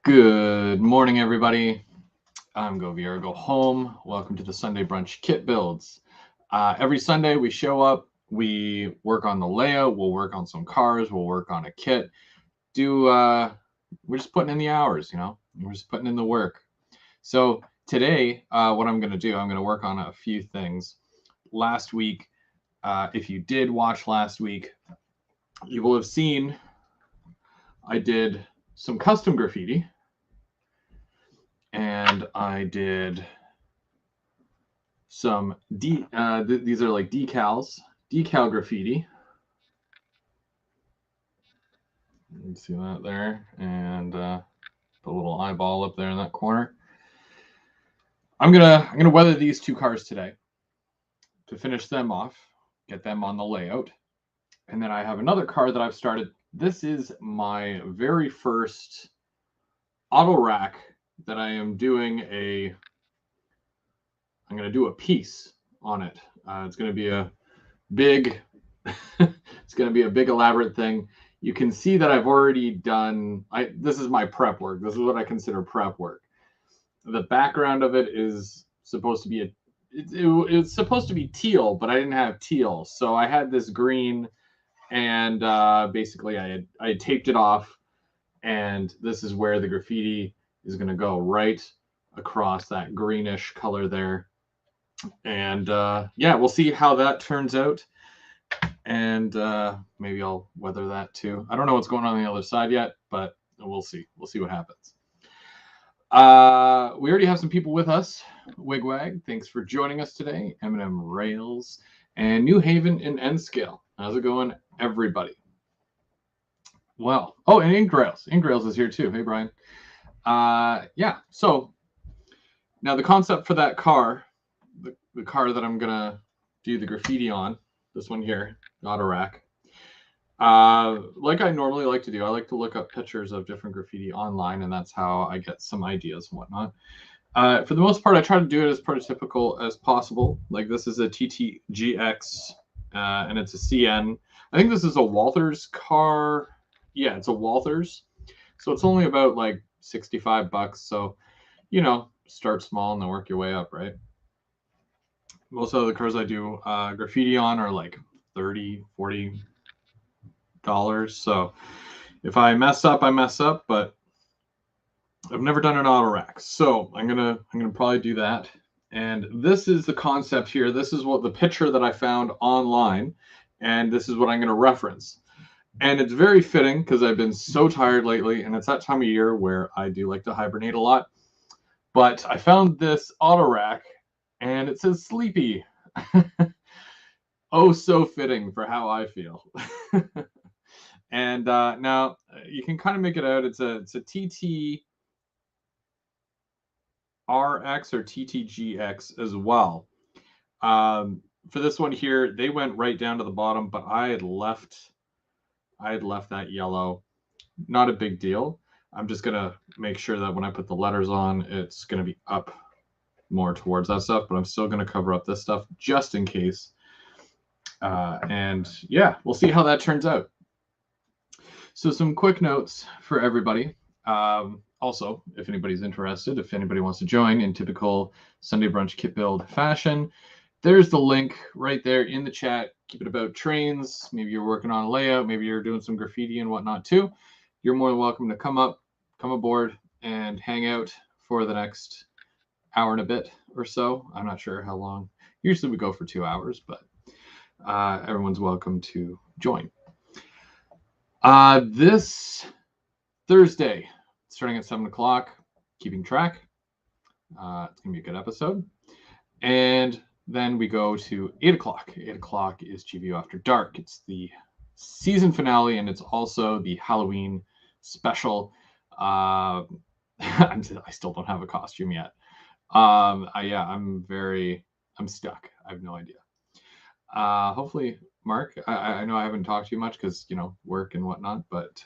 Good morning, everybody. I'm Go Viera, Go Home. Welcome to the Sunday Brunch Kit Builds. Every Sunday we show up, we work on the layout, we'll work on some cars, we'll work on a kit. We're just putting in the hours, we're just putting in the work. So today, what I'm going to do, I'm going to work on a few things. Last week, if you did watch last week, you will have seen I did some custom graffiti. And I did some these are like decal graffiti. You can see that there, and the little eyeball up there in that corner. I'm gonna weather these two cars today to finish them off, get them on the layout, and then I have another car that I've started. This is my very first auto rack that I am doing I'm going to do a piece on it. It's going to be a big, it's going to be a big elaborate thing. You can see that I've already done, this is my prep work. This is what I consider prep work. The background of it is supposed to be it's supposed to be teal, but I didn't have teal. So I had this green, and basically I had taped it off, and this is where the graffiti is going to go, right across that greenish color there. And yeah, we'll see how that turns out, and maybe I'll weather that too. I don't know what's going on the other side yet, but we'll see what happens. We already have some people with us. Wigwag, thanks for joining us today. M&M Rails and New Haven in N-Scale. How's it going, everybody? Well, oh, and Ingrails is here too. Hey, Brian. Yeah, so now the concept for that car, the car that I'm gonna do the graffiti on, this one here, auto rack. Like I normally like to do, I like to look up pictures of different graffiti online, and that's how I get some ideas and whatnot. For the most part, I try to do it as prototypical as possible. Like this is a TTGX, and it's a CN. I think this is a Walthers car. Yeah, it's a Walthers. So it's only about like $65. So, start small and then work your way up, right? Most of the cars I do graffiti on are like $30, $40. So if I mess up, I mess up, but I've never done an auto rack. So I'm gonna probably do that. And this is the concept here. This is what the picture that I found online, and this is what I'm gonna reference. And it's very fitting because I've been so tired lately, and it's that time of year where I do like to hibernate a lot. But I found this auto rack, and it says sleepy. Oh, so fitting for how I feel. And now you can kind of make it out. It's a TT RX or TTGX as well. For this one here, they went right down to the bottom, but I had left that yellow. Not a big deal. I'm just gonna make sure that when I put the letters on, it's gonna be up more towards that stuff, but I'm still gonna cover up this stuff just in case. And yeah, we'll see how that turns out. So some quick notes for everybody. Also, if anybody's interested, if anybody wants to join in typical Sunday Brunch kit build fashion, there's the link right there in the chat. Keep it about trains. Maybe you're working on a layout. Maybe you're doing some graffiti and whatnot too. You're more than welcome to come aboard and hang out for the next hour and a bit or so. I'm not sure how long. Usually we go for 2 hours, but everyone's welcome to join. This Thursday, starting at 7 o'clock, keeping track. It's going to be a good episode. And then we go to 8 o'clock. 8 o'clock is GVO After Dark. It's the season finale, and it's also the Halloween special. I still don't have a costume yet. I'm stuck. I have no idea. Hopefully, Mark, I know I haven't talked to you much because, work and whatnot, but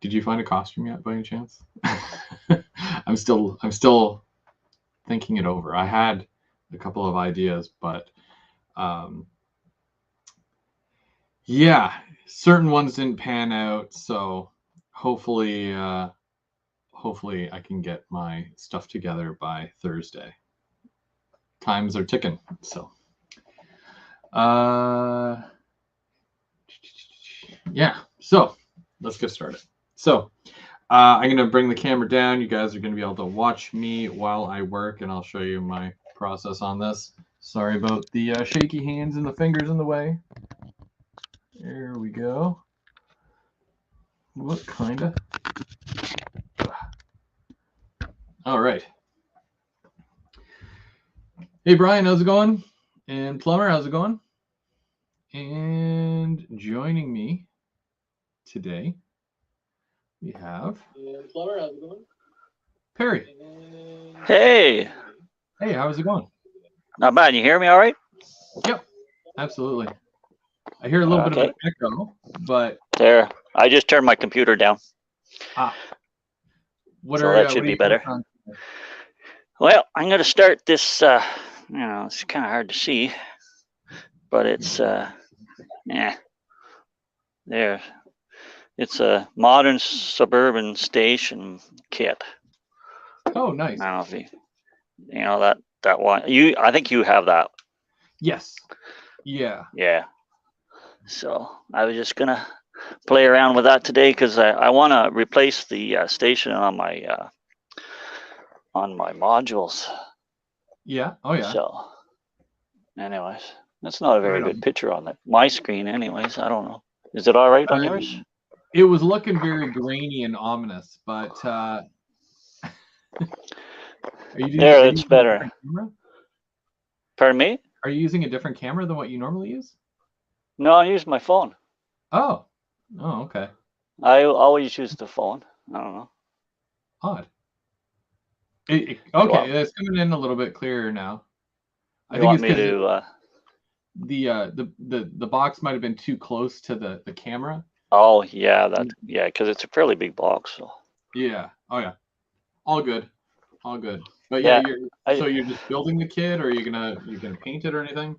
did you find a costume yet by any chance? I'm still thinking it over. I had a couple of ideas, but yeah, certain ones didn't pan out. So hopefully hopefully I can get my stuff together by Thursday. Times are ticking, so. Yeah, so let's get started. So I'm going to bring the camera down. You guys are going to be able to watch me while I work, and I'll show you my process on this. Sorry about the shaky hands and the fingers in the way. There we go. What kind of? All right. Hey, Brian, how's it going? And Plumber, how's it going? And joining me today, we have Plumber, how's it going? Perry. Hey. Hey, how's it going? Not bad. You hear me all right? Yep, absolutely. I hear a little bit of an echo, but there. I just turned my computer down. That should be better. Well, I'm going to start this. It's kind of hard to see, but it's yeah. There. It's a modern suburban station kit. Oh, nice. I don't know if you know that one. I think you have that. Yes. Yeah. Yeah. So I was just gonna play around with that today because I want to replace the station on my modules. Yeah. Oh yeah. So, anyways, that's not a very good picture on my screen. Anyways, I don't know. Is it all right on yours? It was looking very grainy and ominous, but it's better. Pardon me? Are you using a different camera than what you normally use? No, I use my phone. Oh, okay. I always use the phone. I don't know. Odd. Okay, it's coming in a little bit clearer now. I think it's because the box might have been too close to the camera. Oh yeah, because it's a fairly big box. So. Yeah. Oh yeah. All good. But yeah, you're just building the kit, or are you gonna paint it or anything?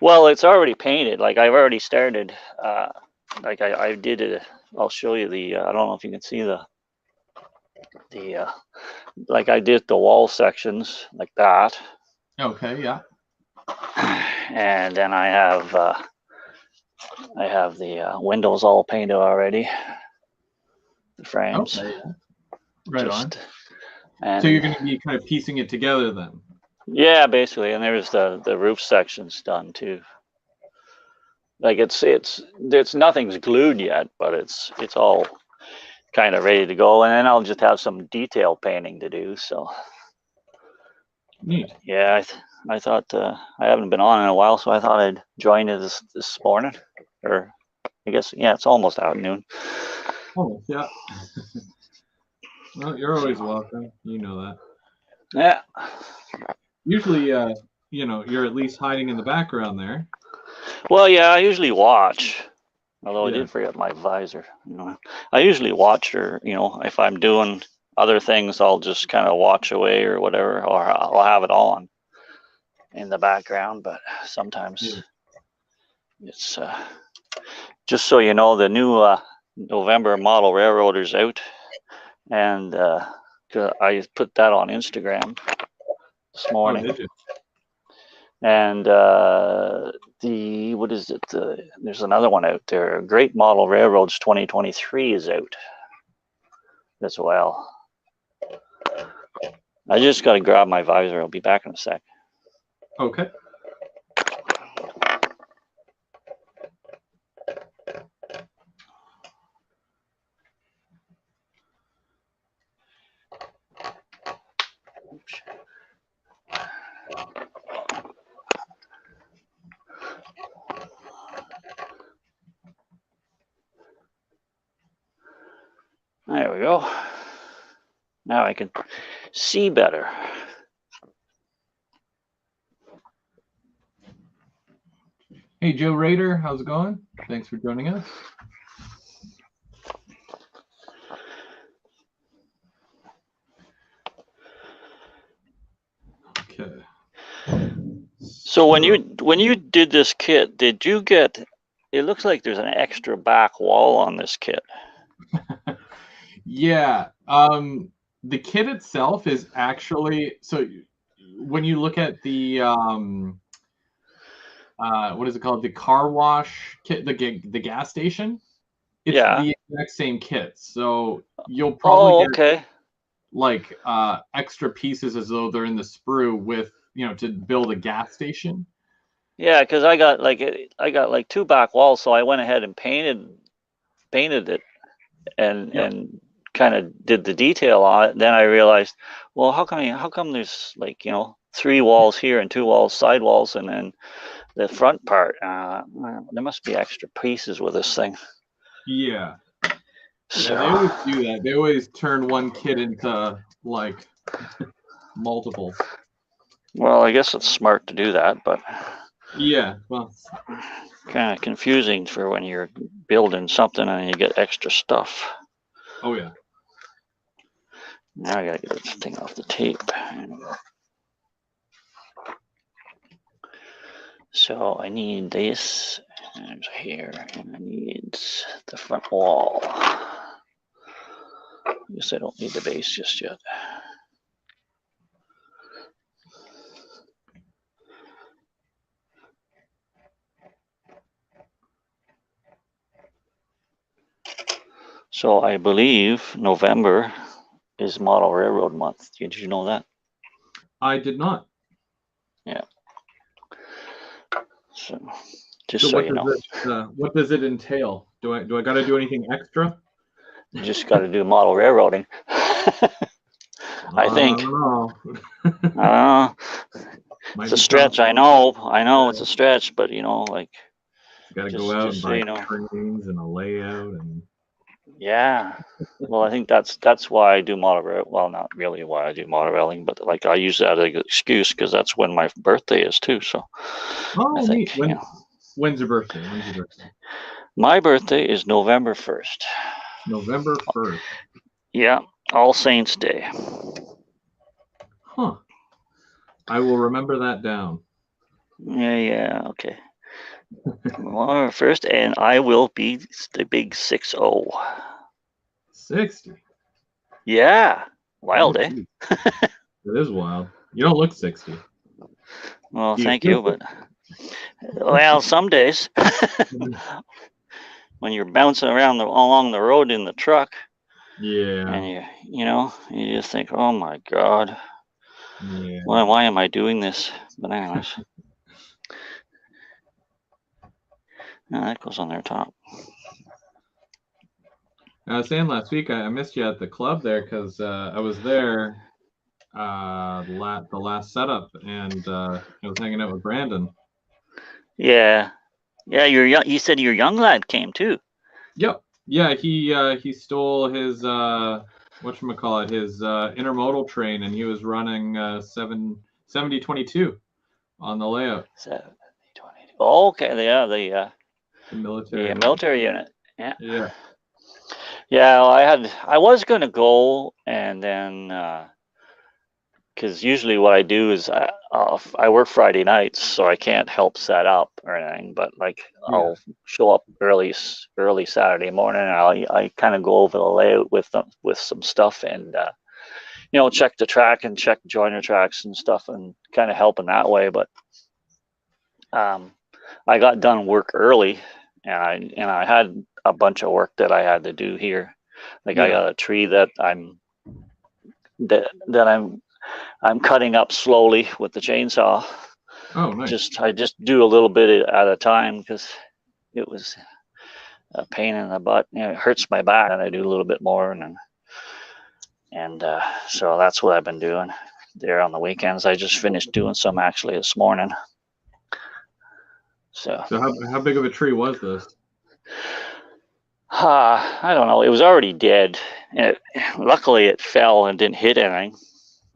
Well, it's already painted. Like I've already started. Like I did it. I'll show you the. I don't know if you can see the. Like I did the wall sections like that. Okay. Yeah. And then I have the windows all painted already. The frames. Okay. Right on. And so you're going to be kind of piecing it together then. Yeah, basically, and there's the roof sections done too. Like it's nothing's glued yet, but it's all kind of ready to go, and then I'll just have some detail painting to do. So neat. Yeah, I thought I haven't been on in a while, so I thought I'd join you this morning, or I guess it's almost out noon. Oh yeah. Well, you're always welcome. You know that. Yeah. Usually, you're at least hiding in the background there. Well, yeah, I usually watch. Although I did forget my visor. I usually watch, or if I'm doing other things, I'll just kind of watch away or whatever, or I'll have it on in the background. But sometimes it's just so you know, the new November model Railroader's out, and I put that on Instagram this morning. Oh, did you? And what is it? There's another one out there. Great Model Railroads 2023 is out as well. I just got to grab my visor. I'll be back in a sec. Okay. There we go. Now I can see better. Hey, Joe Rader, how's it going? Thanks for joining us. Okay. So when you did this kit, did you get? It looks like there's an extra back wall on this kit. Yeah. the kit itself is actually, so when you look at the what is it called? The car wash kit, the gas station. It's Yeah. the exact same kit. So you'll probably Oh, get okay. like extra pieces as though they're in the sprue with, to build a gas station. Yeah, because I got like two back walls, so I went ahead and painted it and Yep. kind of did the detail on it. Then I realized, well, how come there's like, three walls here and two walls side walls, and then the front part, well, there must be extra pieces with this thing. Yeah. Yeah, So, they always do that. They always turn one kit into like multiples. well, I guess it's smart to do that, but Yeah, well, kind of confusing for when you're building something and you get extra stuff. oh yeah. Now I gotta get this thing off the tape. So I need this here, and I need the front wall. I guess I don't need the base just yet. So I believe November is Model Railroad Month. Did you know that? I did not. Yeah. So just So so you know, what does it entail? Do I got to do anything extra? you just got to do model railroading. I think. don't know. It's a stretch. I know it's a stretch, but like Got to go out and so buy you know. trains and a layout and. Yeah. Well, I think that's why I do model rail. Well, not really why I do model railing, but like I use that as an excuse because that's when my birthday is too. So I Oh, neat. think When's your birthday? When's your birthday? my birthday is November 1st. November 1st. Yeah, All Saints Day. Huh. I will remember that down. Yeah, okay. November 1st, and I will be the big 6-0. 60. Yeah, wild, eh? It is wild. You don't look 60. Well, thank you, but well, some days when you're bouncing around along the road in the truck, Yeah. and you just think, oh my God, Yeah. why am I doing this? But anyways, no, that goes on their top. I was saying last week I missed you at the club there because I was there the last setup and I was hanging out with Brandon. Yeah, you're young. You said your young lad came too. Yep. Yeah, he stole his whatchamacallit, his intermodal train, and he was running 7022 on the layout. 7020. Oh, okay, yeah, The military. the military unit. Yeah. Yeah. Yeah, well, I was gonna go, and then because usually what I do is I work Friday nights, so I can't help set up or anything. But like Yeah. I'll show up early Saturday morning. And I kind of go over the layout with some stuff and check the track and check joiner tracks and stuff and kind of help in that way. But I got done work early, and I had a bunch of work that I had to do here. Like I got a tree that I'm cutting up slowly with the chainsaw. Oh, nice. I just do a little bit at a time because it was a pain in the butt. It hurts my back, and I do a little bit more, and so that's what I've been doing there on the weekends. I just finished doing some actually this morning. So how big of a tree was this? I don't know. It was already dead. Luckily, it fell and didn't hit anything.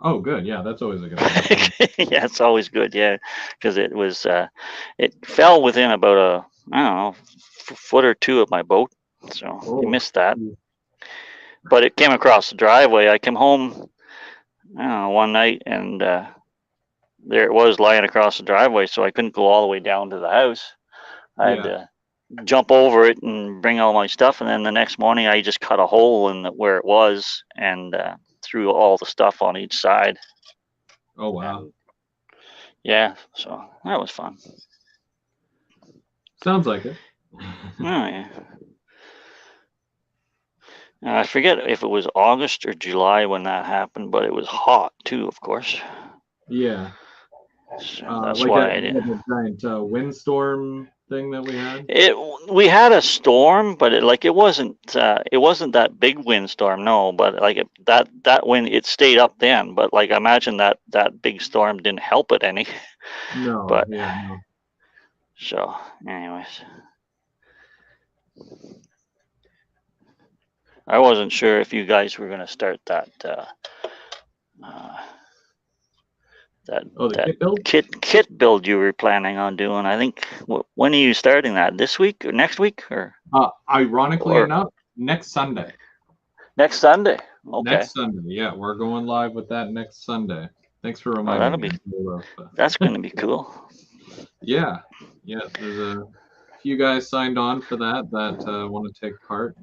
Oh, good. Yeah, that's always a good thing. Yeah, it's always good. Yeah, because it fell within about I don't know, foot or two of my boat. So I missed that. But it came across the driveway. I came home, I don't know, one night, and there it was lying across the driveway. So I couldn't go all the way down to the house. I had to jump over it and bring all my stuff. And then the next morning, I just cut a hole in where it was, and through all the stuff on each side. Oh wow. And yeah, so that was fun. Sounds like it. Oh yeah. And I forget if it was August or July when that happened, but it was hot too, of course. Yeah. So that's Like why I did. a giant windstorm thing that we had. We had a storm, but it wasn't that big windstorm, no. But like that wind, it stayed up then. But like I imagine that big storm didn't help it any. No. But Yeah. No. so, anyways, I wasn't sure if you guys were gonna start that Oh, the kit build. kit build you were planning on doing. I think when are you starting that? This week or next week or? Ironically enough, next Sunday. Next Sunday. Okay. Next Sunday. Yeah, we're going live with that next Sunday. Thanks for reminding me. That's going to be cool. Yeah. There's a few guys signed on for that want to take part.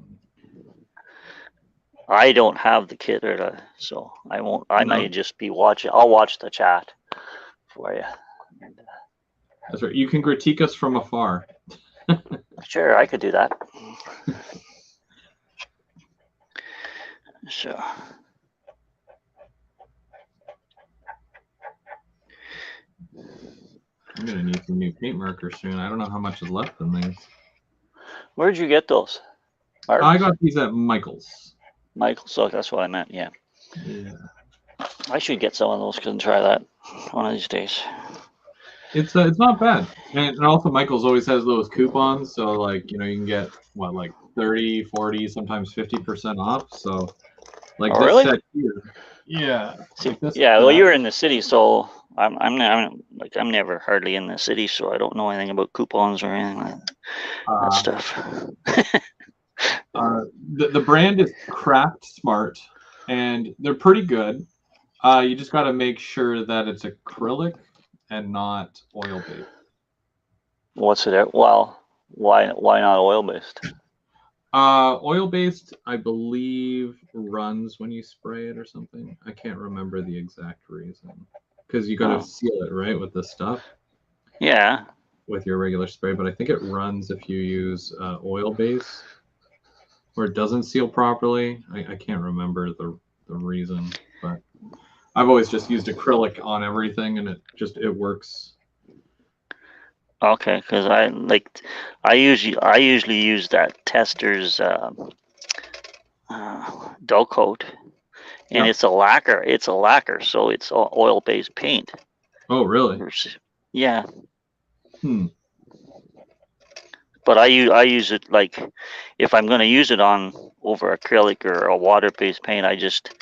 I don't have the kit so I won't. I might just be watching. I'll watch the chat for you. That's right. You can critique us from afar. Sure, I could do that. So. I'm gonna need some new paint markers soon. I don't know how much is left in these. Where'd you get those? I got these at Michael's. Michael's, so that's what I meant. Yeah. Yeah. I should get some of those and try that one of these days. It's not bad, and also Michael's always has those coupons, so like you can get what like 30, 40, sometimes 50% off. So like this really? set here, yeah. See, like this well, you're in the city, so I'm never hardly in the city, so I don't know anything about coupons or anything like that stuff. The brand is Craft Smart, and they're pretty good. You just got to make sure that it's acrylic and not oil based. What's it? Well, why not oil based? Oil based, I believe, runs when you spray it or something. I can't remember the exact reason because you got to seal it right with the stuff. Yeah. With your regular spray, but I think it runs if you use oil base, or it doesn't seal properly. I can't remember the reason, but I've always just used acrylic on everything, and it works. Okay, because I usually use that Tester's dull coat, and it's a lacquer. It's a lacquer, so it's oil-based paint. Oh, really? Yeah. But I use it like if I'm going to use it on over acrylic or a water-based paint, I just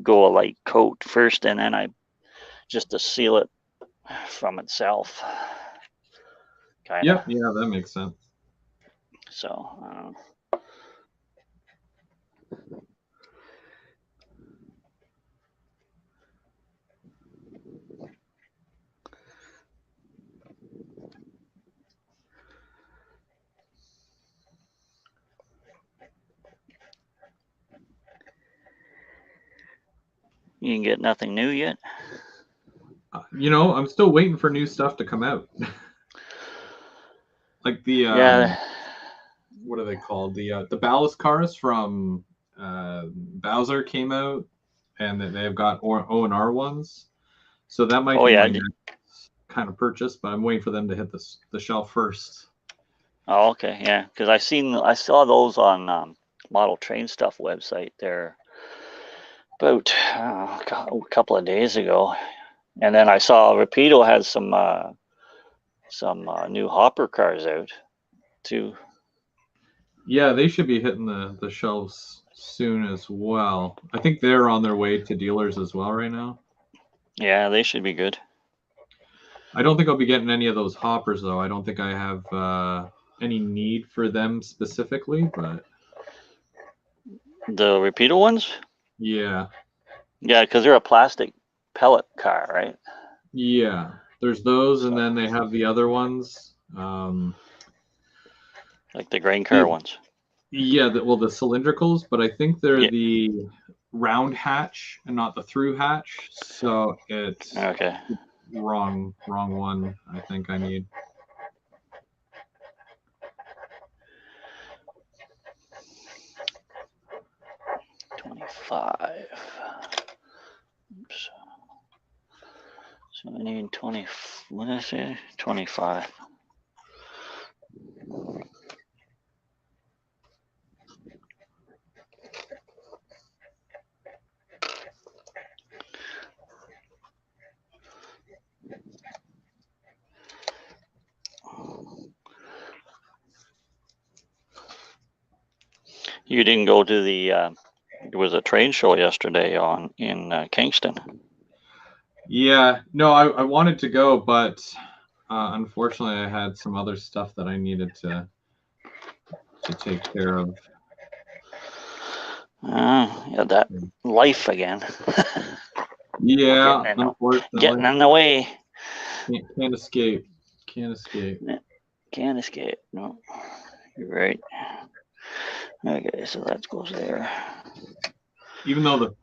go a light coat first, and then I just to seal it from itself. Kinda. Yeah, that makes sense. So. You can get nothing new yet? I'm still waiting for new stuff to come out. Like the what are they called? The ballast cars from Bowser came out, and they've got O&R ones. So that might be my next kind of purchase, but I'm waiting for them to hit the shelf first. Oh, okay, yeah, because I saw those on Model Train Stuff website there about a couple of days ago, and then I saw Rapido had some new hopper cars out too. Yeah, they should be hitting the shelves soon as well. I think they're on their way to dealers as well right now. Yeah, they should be good. I don't think I'll be getting any of those hoppers though. I don't think I have any need for them specifically, but the Rapido ones. Yeah. Yeah, because they're a plastic pellet car, right? Yeah, there's those, and then they have the other ones. Like the grain car ones. Yeah, the cylindricals, but I think they're the round hatch and not the through hatch. So it's Okay. wrong one. I think I need. $25. Oops. So I need 20. What did I say? 25. You didn't go to the. There was a trade show yesterday in Kingston. Yeah, no, I wanted to go, but unfortunately, I had some other stuff that I needed to take care of. Yeah, that life again. Yeah, unfortunately, getting in the way. Can't escape. Can't escape. Can't escape. No, you're right. Okay, so that goes there. Even though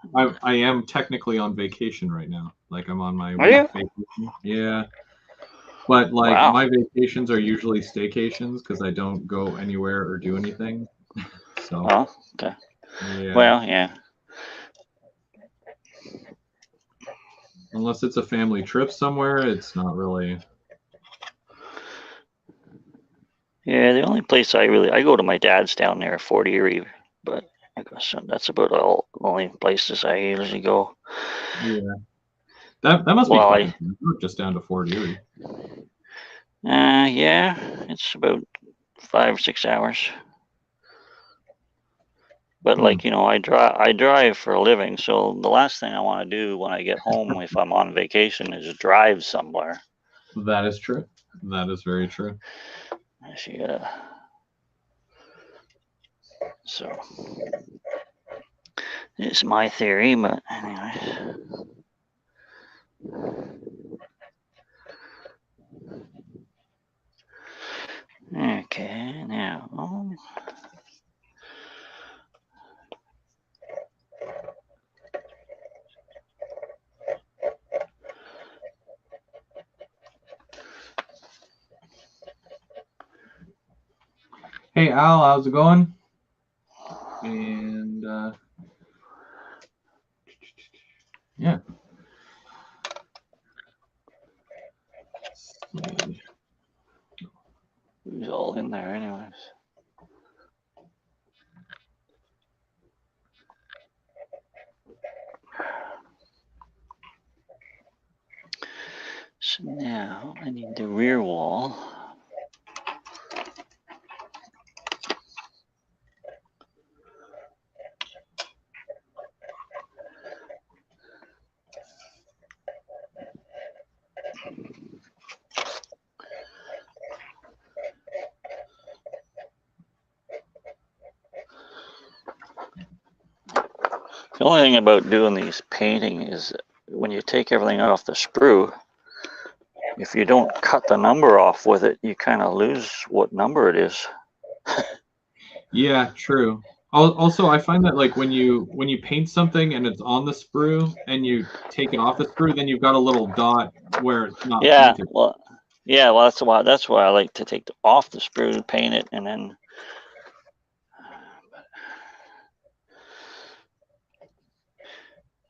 I am technically on vacation right now, like I'm on my Are you? vacation. Yeah, but like Wow. my vacations are usually staycations because I don't go anywhere or do anything. So. Oh, okay. Yeah. Well, yeah. Unless it's a family trip somewhere, it's not really. Yeah, the only place I go to my dad's down there, Fort Erie, but I guess that's about all only places I usually go. Yeah. That must be quite just down to Fort Erie. Yeah, it's about 5 or 6 hours. But like, I drive for a living, so the last thing I want to do when I get home if I'm on vacation is drive somewhere. That is true. That is very true. Yeah. So it's my theory, but anyway. Okay, now. Hey Al, how's it going? And yeah. Who's all in there, anyways? So now I need the rear wall. The only thing about doing these painting is when you take everything off the sprue, if you don't cut the number off with it, you kind of lose what number it is. Yeah, true. Also, I find that like when you paint something and it's on the sprue and you take it off the sprue, then you've got a little dot where it's not painted. Well, that's why I like to take off the sprue, paint it, and then.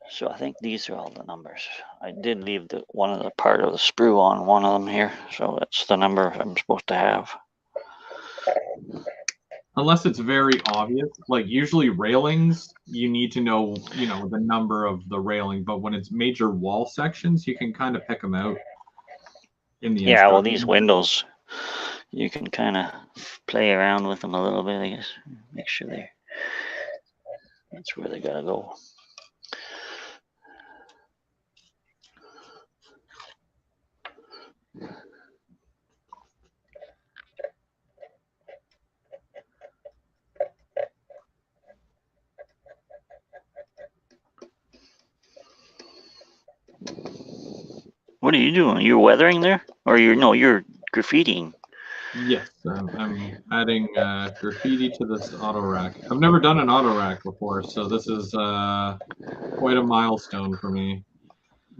So I think these are all the numbers. I did leave one of the part of the sprue on one of them here, so that's the number I'm supposed to have. Unless it's very obvious, like usually railings, you need to know, the number of the railing. But when it's major wall sections, you can kind of pick them out in the Yeah, well, these windows, you can kind of play around with them a little bit, I guess. Make sure that's where they gotta go. What are you doing? You're weathering there, or you're graffitiing? Yes, I'm Adding graffiti to this auto rack. I've never done an auto rack before, so this is quite a milestone for me.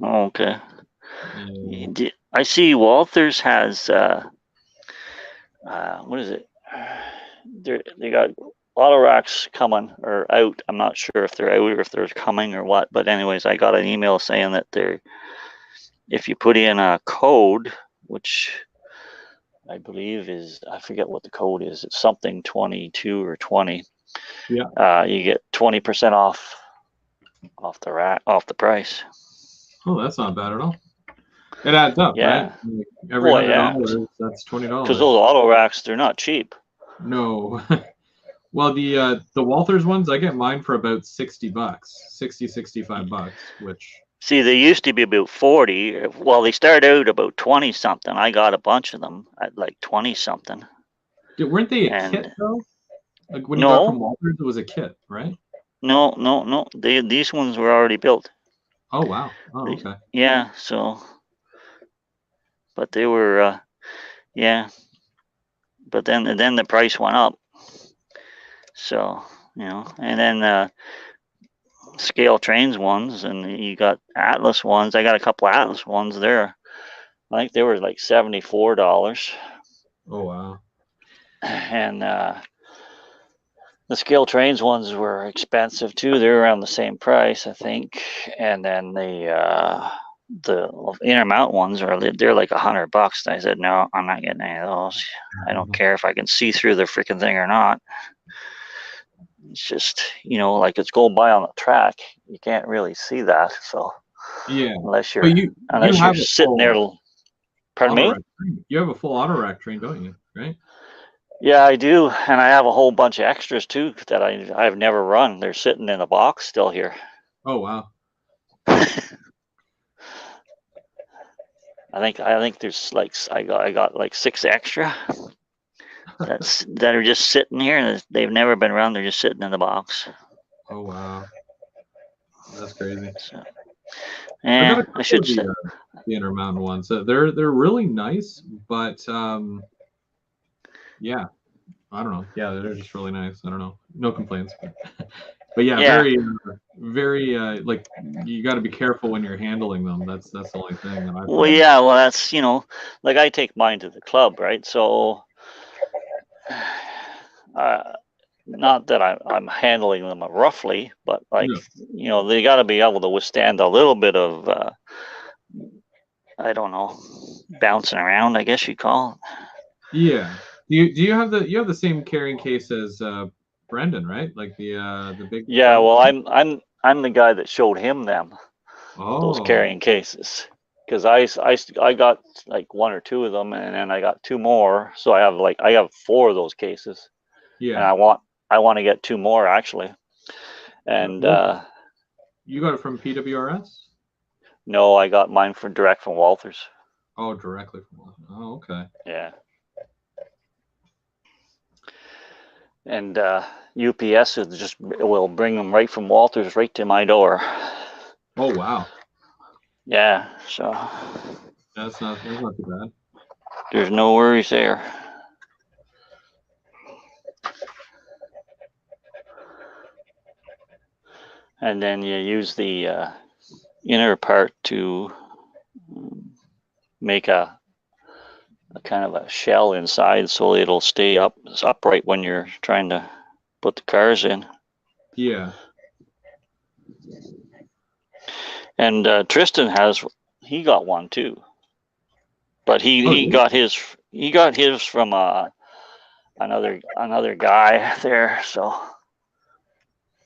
Okay. Yeah. I see Walters has what is it? They got auto racks coming or out. I'm not sure if they're out or if they're coming or what. But anyways, I got an email saying that if you put in a code, which I believe is, I forget what the code is. It's something 22 or 20. Yeah. You get 20% off the price. Oh, that's not bad at all. It adds up, Yeah. right? Like every $100, that's $20. Because those auto racks, they're not cheap. No. Well, the Walters ones, I get mine for about $60, 60, $65, which. See, they used to be about 40. Well, they started out about 20 something. I got a bunch of them at like 20 something. Weren't they a kit though? Like when you got from Walters, it was a kit, right? No. These ones were already built. Oh wow. Oh okay. Yeah. So, but they were, yeah. But then the price went up. So and then scale trains ones, and you got Atlas ones. I got a couple Atlas ones there. I think they were like $74. Oh wow. And the scale trains ones were expensive too. They're around the same price, I think. And then the Intermount ones they're like $100. And I said, no, I'm not getting any of those. I don't care if I can see through the freaking thing or not. It's just like it's going by on the track. You can't really see that. So yeah, unless you're sitting there. Pardon me? You have a full auto rack train, don't you? Right? Yeah, I do, and I have a whole bunch of extras too that I've never run. They're sitting in a box still here. Oh wow. I think there's like I got like 6 extra that are just sitting here, and they've never been run. They're just sitting in the box. Oh wow. That's crazy. So, I should say the Intermountain ones. They're really nice, but yeah, I don't know. Yeah, they're just really nice. I don't know. No complaints. But yeah, very like you got to be careful when you're handling them. That's the only thing that I. Well, yeah. Well, that's like I take mine to the club, right? So, not that I'm handling them roughly, but like they got to be able to withstand a little bit of I don't know, bouncing around, I guess you call it. Yeah. Do you have the same carrying case as Brendan, right? Like the big. Yeah. Well, I'm the guy that showed him those carrying cases, because I got like 1 or 2 of them, and then I got 2 more, so I have 4 of those cases. Yeah. And I want to get 2 more actually. And you got it from PWRS? No, I got mine direct from Walters. Oh, directly from Walters. Oh, okay. Yeah. And UPS will bring them right from Walters right to my door. Oh wow. Yeah, so that's not too bad. There's no worries there. And then you use the inner part to make a kind of a shell inside, so it'll stay upright when you're trying to put the cars in. Yeah. And Tristan he got one too, but he got his from another guy there. So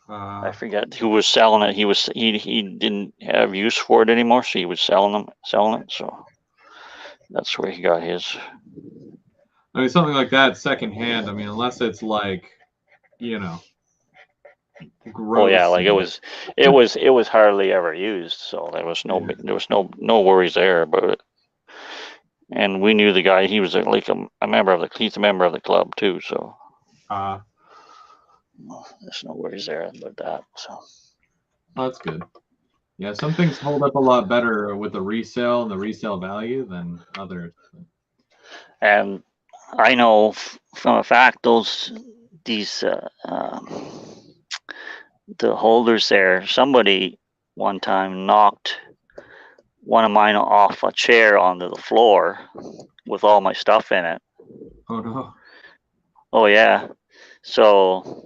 I forget who was selling it. He didn't have use for it anymore, so he was selling it. So that's where he got his. I mean, something like that secondhand. I mean, unless it's like, gross. Oh yeah, like it was hardly ever used, so there was no worries there about it. And we knew the guy; he was like a member of he's a member of the club too, so there's no worries there about that. So that's good. Yeah, some things hold up a lot better with the resale and the resale value than others. And I know from a fact these the holders there. Somebody one time knocked one of mine off a chair onto the floor with all my stuff in it. Oh no, Oh yeah. So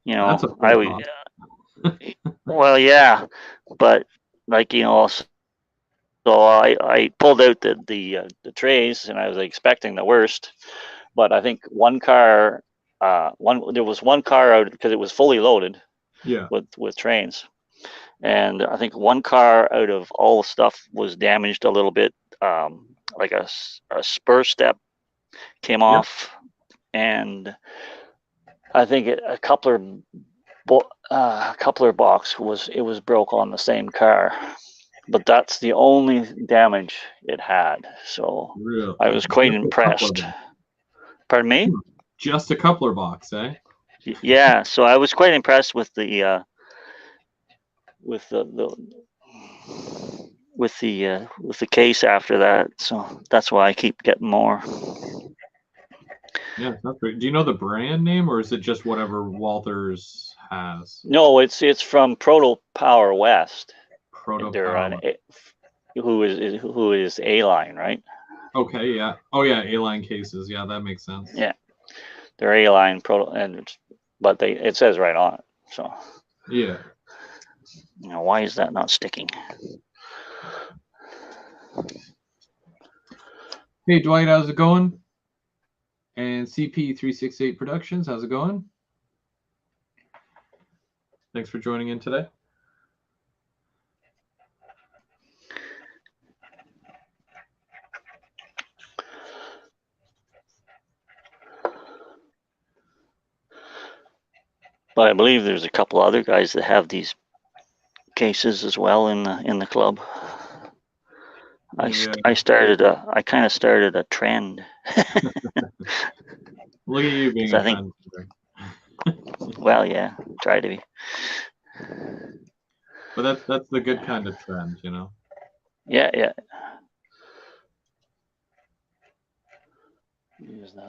that's a I full would. cost. Well, yeah, but like so I pulled out the trays and I was expecting the worst, but I think one car, there was one car out because it was fully loaded Yeah. with trains, and I think one car out of all the stuff was damaged a little bit, like a spur step came Yep. off, and I think a coupler box was broke on the same car, but that's the only damage it had. So Real. I was quite Just a coupler impressed. box. Pardon me? Just a coupler box, eh? Yeah, so I was quite impressed with the with the case after that. So that's why I keep getting more. Yeah, that's great. Do you know the brand name, or is it just whatever Walters has? No, it's from Proto Power West. Proto They're on Power. who is A line, right? Okay, yeah. Oh yeah, A-line cases. Yeah, that makes sense. Yeah, they're A line Proto, but it says right on it. So Yeah. why is that not sticking? Hey Dwight, how's it going? And CP368 Productions, how's it going? Thanks for joining in today. But I believe there's a couple other guys that have these cases as well in the club. Yeah. I kind of started a trend. Look at you being Because a I think, trendsetter. well, yeah, try to be. But that's the good kind of trend, you know. Yeah, yeah.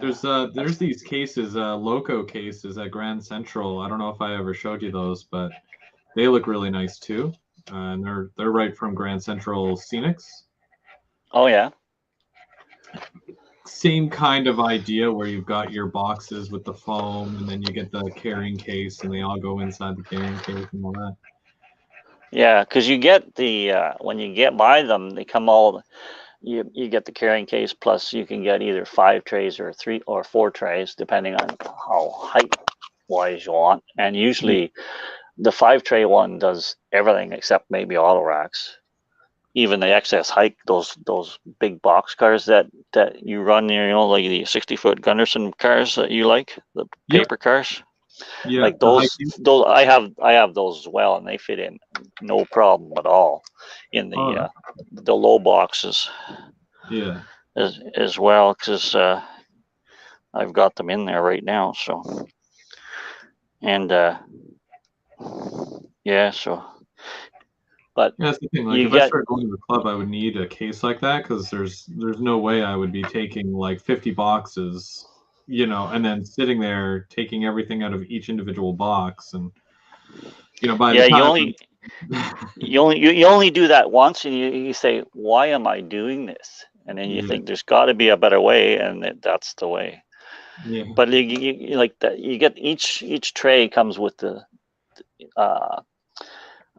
There's these cases, loco cases at Grand Central. I don't know if I ever showed you those, but they look really nice too. And they're right from Grand Central Scenics. Oh yeah. Same kind of idea where you've got your boxes with the foam, and then you get the carrying case, and they all go inside the carrying case and all that. Yeah, because you get when you get by them, they come all. You get the carrying case plus you can get either 5 trays or 3 or 4 trays depending on how height wise you want. And Yeah. usually the 5 tray one does everything except maybe auto racks. Even the excess height, those big box cars that you run, like the 60-foot Gunderson cars that you like, the Yep. paper cars. Yeah. Like The high those I have those as well, and they fit in no problem at all in oh, the low boxes yeah. as well, because I've got them in there right now. So and yeah, so but Yeah, that's the thing. Like, you if I get started going to the club, I would need a case like that because there's no way I would be taking like 50 boxes, and then sitting there taking everything out of each individual box, and by the yeah time, you only do that once, and you say, why am I doing this? And then you yeah, think there's got to be a better way, and that's the way. yeah, But like that, you get each tray comes with the uh,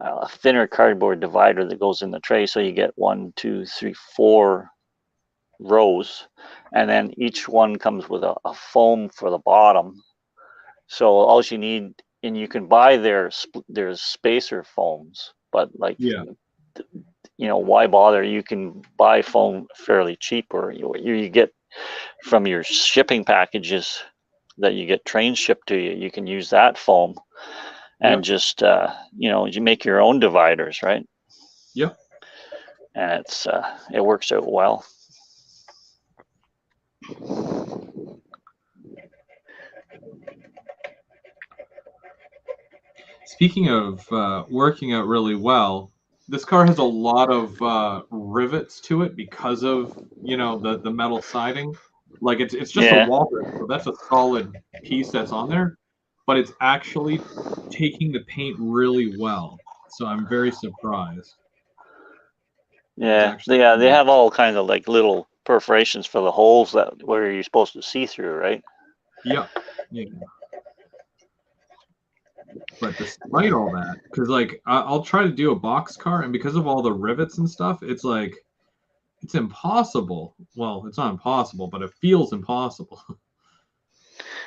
a thinner cardboard divider that goes in the tray, so you get 1, 2, 3, 4 rows, and then each one comes with a foam for the bottom. So all you need, and you can buy there's spacer foams, but like yeah, why bother? You can buy foam fairly cheaper. You get from your shipping packages that you get trains shipped to you. You can use that foam and yep, just you make your own dividers, right? yep. And it works out well. Speaking of working out really well, this car has a lot of rivets to it because of the metal siding. Like it's just a Yeah. walrus, so that's a solid piece that's on there, but it's actually taking the paint really well. So I'm very surprised. It's Yeah. actually They have all kinds of like little perforations for the holes that where you're supposed to see through, right? yeah, yeah. But despite all that, because like I'll try to do a box car, and because of all the rivets and stuff, it's like it's impossible. Well, it's not impossible, but it feels impossible.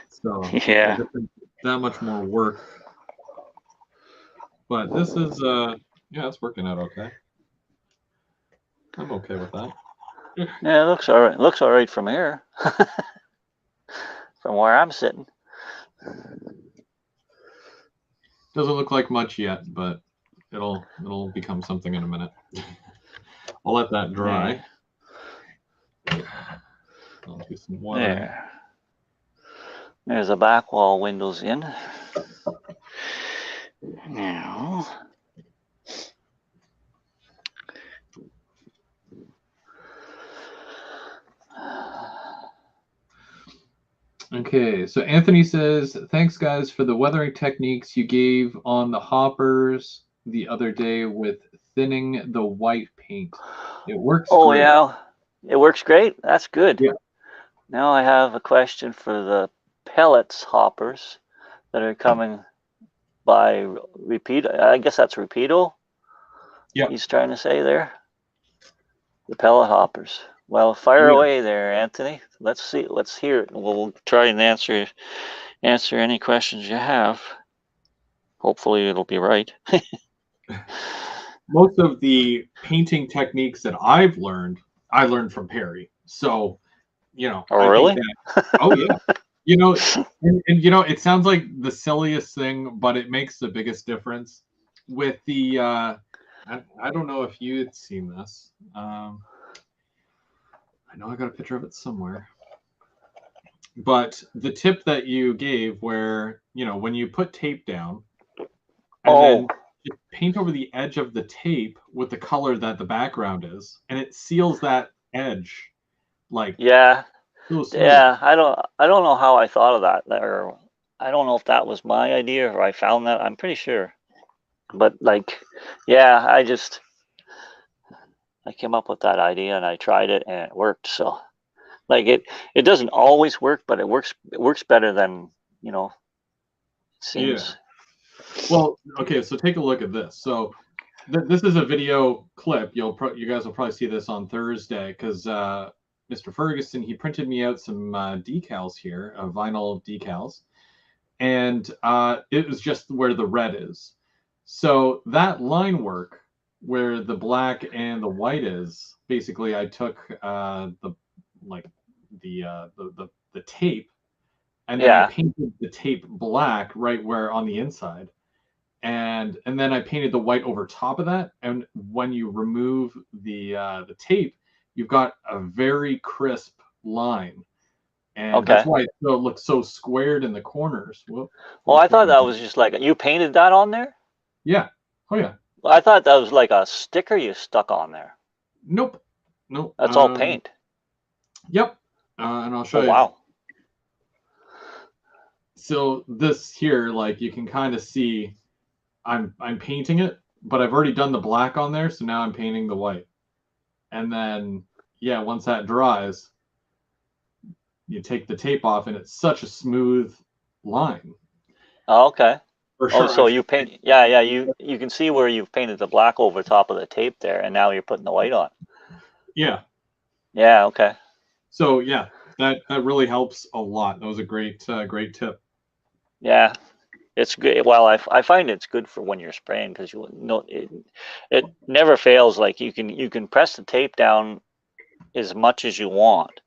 So Yeah. that much more work. But this is yeah, it's working out okay. I'm okay with that. Yeah, it looks all right. Looks all right from here, from where I'm sitting. Doesn't look like much yet, but it'll become something in a minute. I'll let that dry. Yeah. I'll do some watering. There. There's the back wall windows in. Now. Okay, so Anthony says, thanks guys for the weathering techniques you gave on the hoppers the other day with thinning the white paint. It works Oh great. yeah, it works great. That's good. Yeah. Now I have a question for the pellets hoppers that are coming by repeat. I guess that's repeato. Yeah. He's trying to say there. The pellet hoppers. Well, fire Yeah. away there, Anthony. Let's see. Let's hear it. We'll try and answer any questions you have. Hopefully, it'll be right. Most of the painting techniques that I've learned, I learned from Perry. So, Oh, I think really? that, oh yeah, and it sounds like the silliest thing, but it makes the biggest difference with the, I don't know if you had seen this. I know I got a picture of it somewhere. But the tip that you gave where, when you put tape down and Oh, then just paint over the edge of the tape with the color that the background is, and it seals that edge like yeah, so smooth. yeah. I don't know how I thought of that, or I don't know if that was my idea or I found that. I'm pretty sure, but like, yeah, I came up with that idea and I tried it and it worked. So like it doesn't always work, but it works better than it Yeah. seems. Well, okay, so take a look at this. So this is a video clip. You guys will probably see this on Thursday because Mr. Ferguson he printed me out some decals here, vinyl decals, and it was just where the red is. So that line work where the black and the white is, basically I took the like the tape and then I Yeah. painted the tape black right where on the inside. And then I painted the white over top of that. And when you remove the tape, you've got a very crisp line, and that's Okay. why it looks so squared in the corners. Whoop, Well, full I thought screen. that was just like you painted that on there. Yeah. Oh yeah. Well, I thought that was like a sticker you stuck on there. Nope. Nope. That's all paint. Yep. And I'll Oh show you. wow. So this here, like you can kind of see, I'm painting it, but I've already done the black on there, so now I'm painting the white. And then yeah, once that dries, you take the tape off, and it's such a smooth line. Oh, okay. For Oh, sure. so you paint. Yeah, yeah. You can see where you've painted the black over top of the tape there, and now you're putting the white on. Yeah. Yeah. Okay. So yeah, that really helps a lot. That was a great tip. Yeah. It's good. Well, I find it's good for when you're spraying because you know it never fails. Like you can press the tape down as much as you want,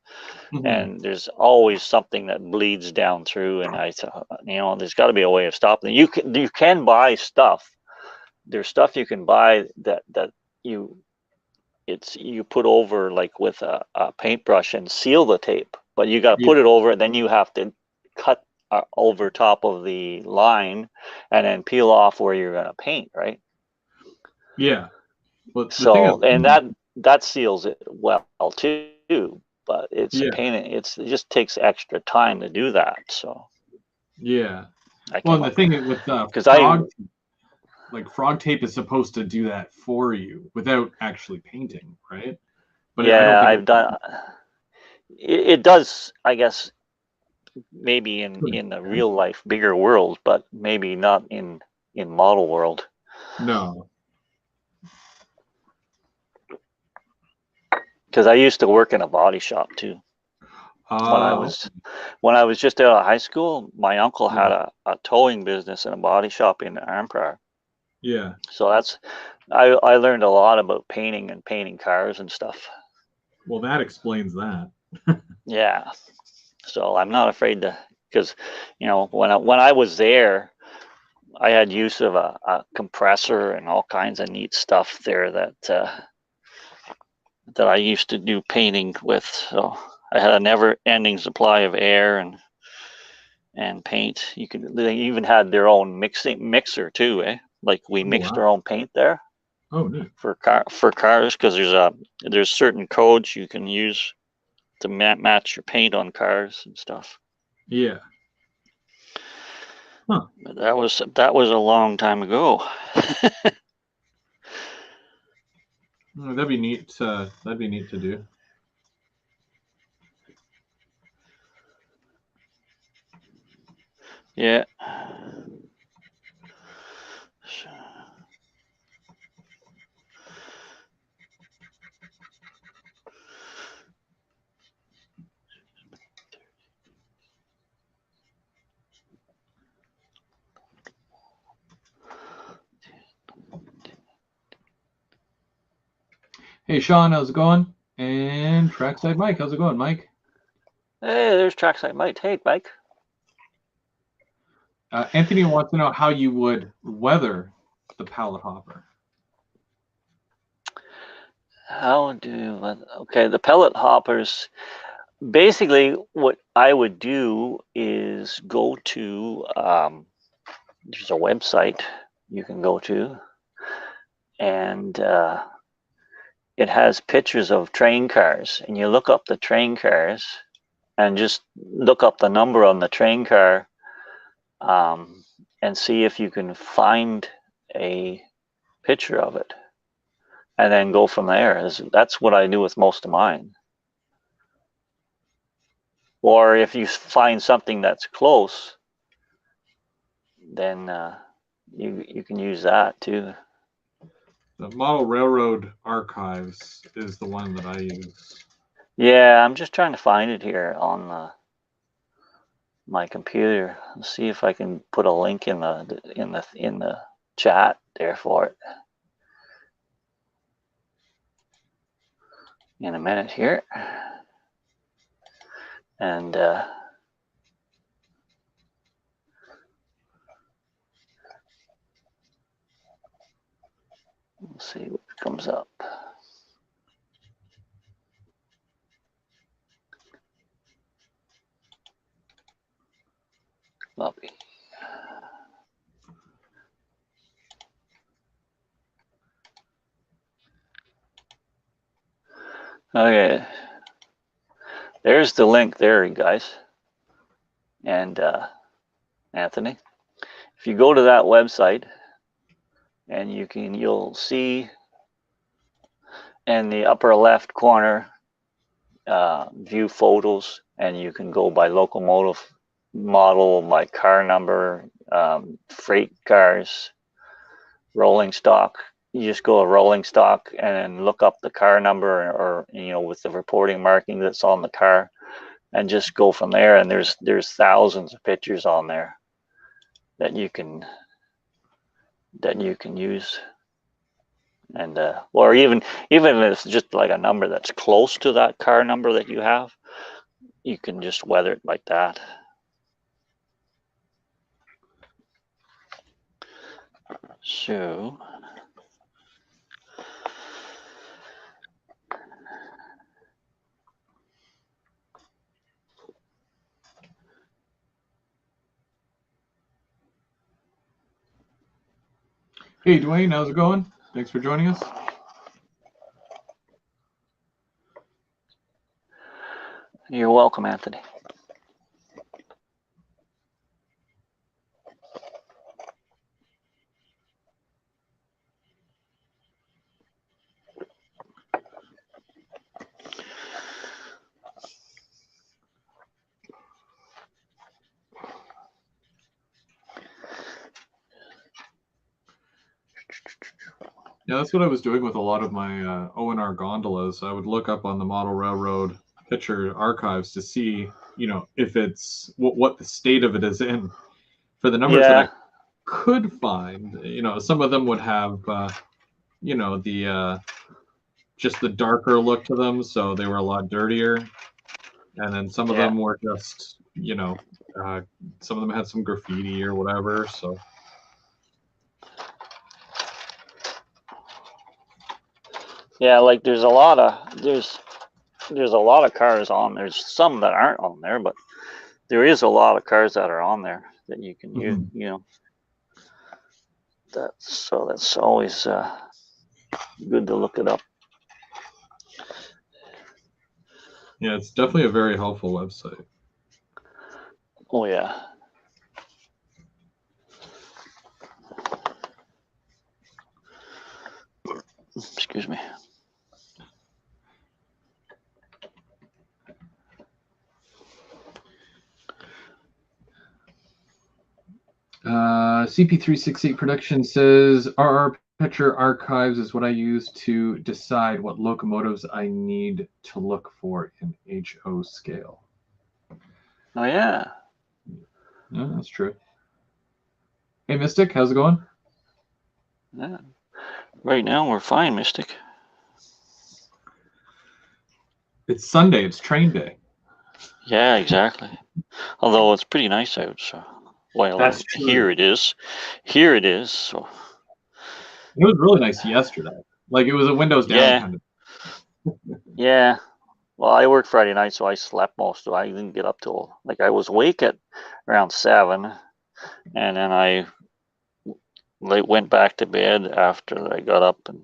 Mhm. and there's always something that bleeds down through. And there's got to be a way of stopping it. You can buy stuff. There's stuff you can buy that you you put over like with a paintbrush and seal the tape, but you got to Yeah. put it over, and then you have to cut over top of the line and then peel off where you're going to paint, right? Yeah. But the thing is, So, and that seals it well too. but it's a Yeah. pain. It just takes extra time to do that. So Yeah. I Well, came and the up thing with because I frog tape is supposed to do that for you without actually painting, right? But I don't yeah think I've done it does, I guess, maybe in the real life bigger world, but maybe not in model world. No. Because I used to work in a body shop too. When I Oh, was just out of high school, my uncle had a towing business and a body shop in Armprar. yeah. So I learned a lot about painting and painting cars and stuff. Well, that explains that. Yeah. So I'm not afraid to, because when I was there, I had use of a compressor and all kinds of neat stuff there that I used to do painting with. So I had a never-ending supply of air and paint. They even had their own mixer too, eh? Like we Oh, mixed wow. our own paint there Oh, neat. for cars, because there's certain codes you can use to match your paint on cars and stuff. Yeah. Huh. But that was a long time ago. Oh, that'd be neat. That'd be neat to do. Yeah. Hey, Sean, how's it going? And Trackside Mike, how's it going, Mike? Hey, there's Trackside Mike. Hey, Mike. Anthony wants to know how you would weather the pallet hopper. Okay, the pellet hoppers. Basically, what I would do is go to, there's a website you can go to, and it has pictures of train cars, and you look up the train cars and just look up the number on the train car, and see if you can find a picture of it, and then go from there. That's what I do with most of mine. Or if you find something that's close, then you can use that too. The Model Railroad Archives is the one that I use. Yeah, I'm just trying to find it here on my computer. Let's see if I can put a link in the chat there for it in a minute here. And we'll see what comes up. Copy. Okay, there's the link there, guys. And Anthony, if you go to that website, and you'll see in the upper left corner, view photos, and you can go by locomotive model, by car number, freight cars, rolling stock. You just go to rolling stock and look up the car number, or with the reporting marking that's on the car, and just go from there. And there's thousands of pictures on there that you can use. And or even if it's just like a number that's close to that car number that you have, you can just weather it like that. So Hey, Dwayne, how's it going? Thanks for joining us. You're welcome, Anthony. Yeah, that's what I was doing with a lot of my O&R gondolas. I would look up on the model railroad picture archives to see, if it's what the state of it is in. For the numbers that I could find, some of them would have, the just the darker look to them, so they were a lot dirtier. And then some of them were just, some of them had some graffiti or whatever. So. Yeah, like there's a lot of cars on. There's some that aren't on there, but there is a lot of cars that are on there that you can use. That's always good to look it up. Yeah, it's definitely a very helpful website. Oh yeah. Excuse me. CP368 Production says RR Picture Archives is what I use to decide what locomotives I need to look for in HO scale. Oh yeah. Yeah, that's true. Hey Mystic, how's it going? Yeah. Right now we're fine, Mystic. It's Sunday, it's train day. Yeah, exactly. Although it's pretty nice out, so That's true. Here it is. Here it is. So it was really nice yesterday. Like it was a windows down kind of. Yeah. Well, I worked Friday night, so I slept most of it. I didn't get up till I was awake at around 7, and then I went back to bed after I got up and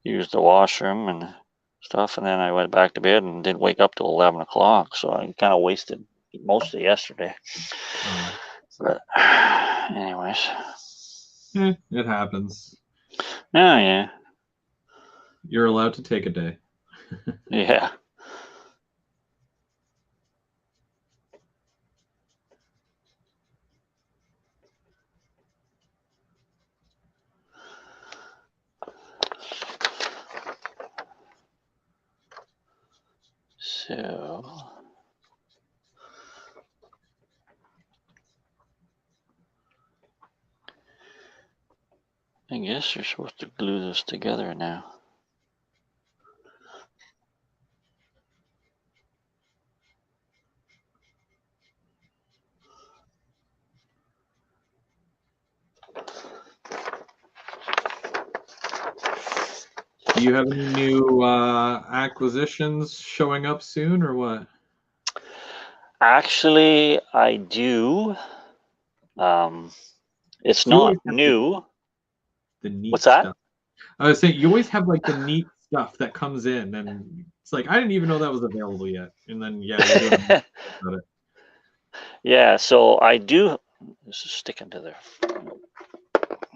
used the washroom and stuff, and then I went back to bed and didn't wake up till 11 o'clock. So I kind of wasted most of yesterday. But anyways, it happens. Oh yeah. You're allowed to take a day. Yeah. So I guess you're supposed to glue this together now. Do you have any new acquisitions showing up soon or what? Actually, I do. It's not new. The neat What's that? stuff. I was saying you always have like the neat stuff that comes in, and it's like I didn't even know that was available yet. And then you're doing about it. Yeah, so I do. This is sticking to there.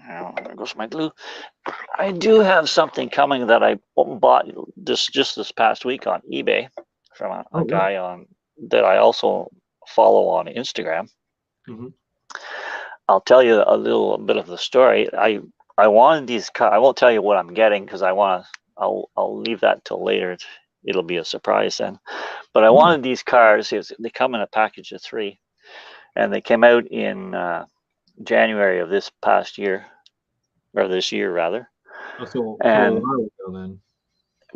Oh, there goes my glue. I do have something coming that I bought just this past week on eBay from a guy on that I also follow on Instagram. Mm-hmm. I'll tell you a little bit of the story. I wanted these cars. I won't tell you what I'm getting because I'll leave that till later. It'll be a surprise then. But I wanted these cars. They come in a package of 3, and they came out in January of this past year, or this year rather. So a while ago then.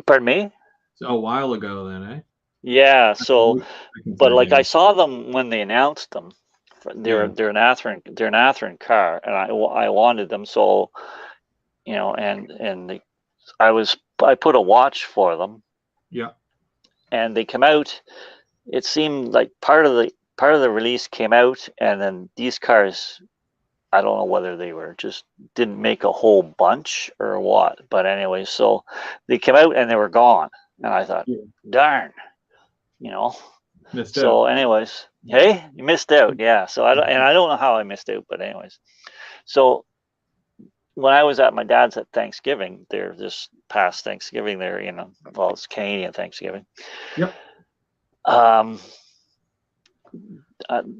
Pardon me? So a while ago then, eh? Yeah. So, but like I saw them when they announced them. They're an Athearn car, and I wanted them. So, and I put a watch for them. Yeah. And they come out. It seemed like part of the release came out, and then these cars, I don't know whether they were just didn't make a whole bunch or what. But anyway, so they came out and they were gone, and I thought, darn, Missed So, out. anyways, hey, you missed out. Yeah. So I don't know how I missed out, but anyways. So when I was at my dad's at Thanksgiving, there this past Thanksgiving, there, well, it's Canadian Thanksgiving. Yep. Um,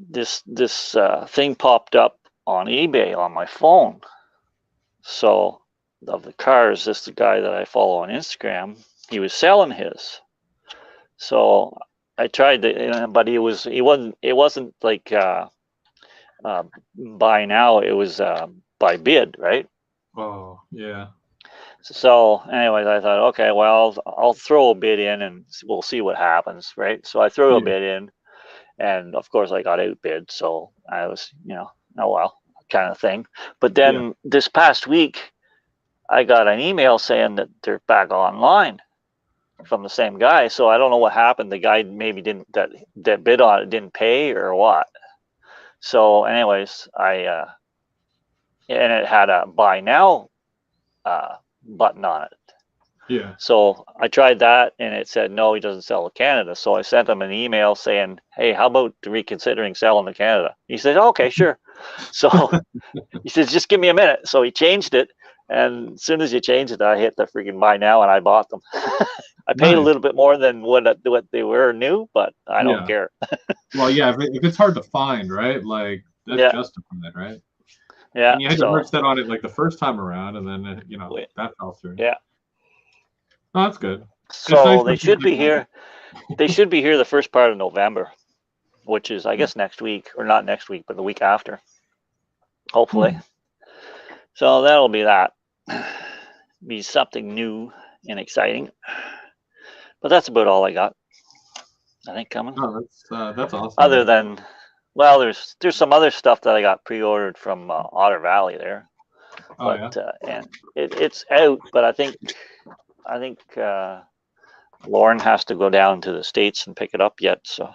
this thing popped up on eBay on my phone. So of the cars, this the guy that I follow on Instagram. He was selling his. So I tried to, but it wasn't like buy now. It was by bid, right? Oh, yeah. So, anyways, I thought, okay, well, I'll throw a bid in and we'll see what happens, right? So I threw a Yeah. bid in, and of course, I got outbid. So I was, oh well, kind of thing. But Yeah. then this past week, I got an email saying that they're back online from the same guy. So I don't know what happened. The guy maybe didn't that bid on it didn't pay or what. So, anyways, and it had a buy now button on it. Yeah. So I tried that and it said, no, he doesn't sell to Canada. So I sent him an email saying, hey, how about reconsidering selling to Canada? He said, okay, sure. So he says, just give me a minute. So he changed it. And as soon as you change it, I hit the freaking buy now and I bought them. I paid a Nice. little bit more than what they were new, but I don't Yeah. care. Well, yeah, if it's hard to find, right? Like, that's Yeah. justified, right? Yeah. And you had to So, merge that on it like the first time around, and then, that fell through. yeah. Oh, that's good. It's nice So when people do that. They should be here the first part of November, which is, I guess, next week, or not next week, but the week after, hopefully. So that'll be that. Be something new and exciting. But that's about all I got, I think, coming. Oh, that's awesome, Other man. than, well, there's some other stuff that I got pre-ordered from Otter Valley there, Oh, but yeah. and it's out. But I think Lauren has to go down to the States and pick it up yet. So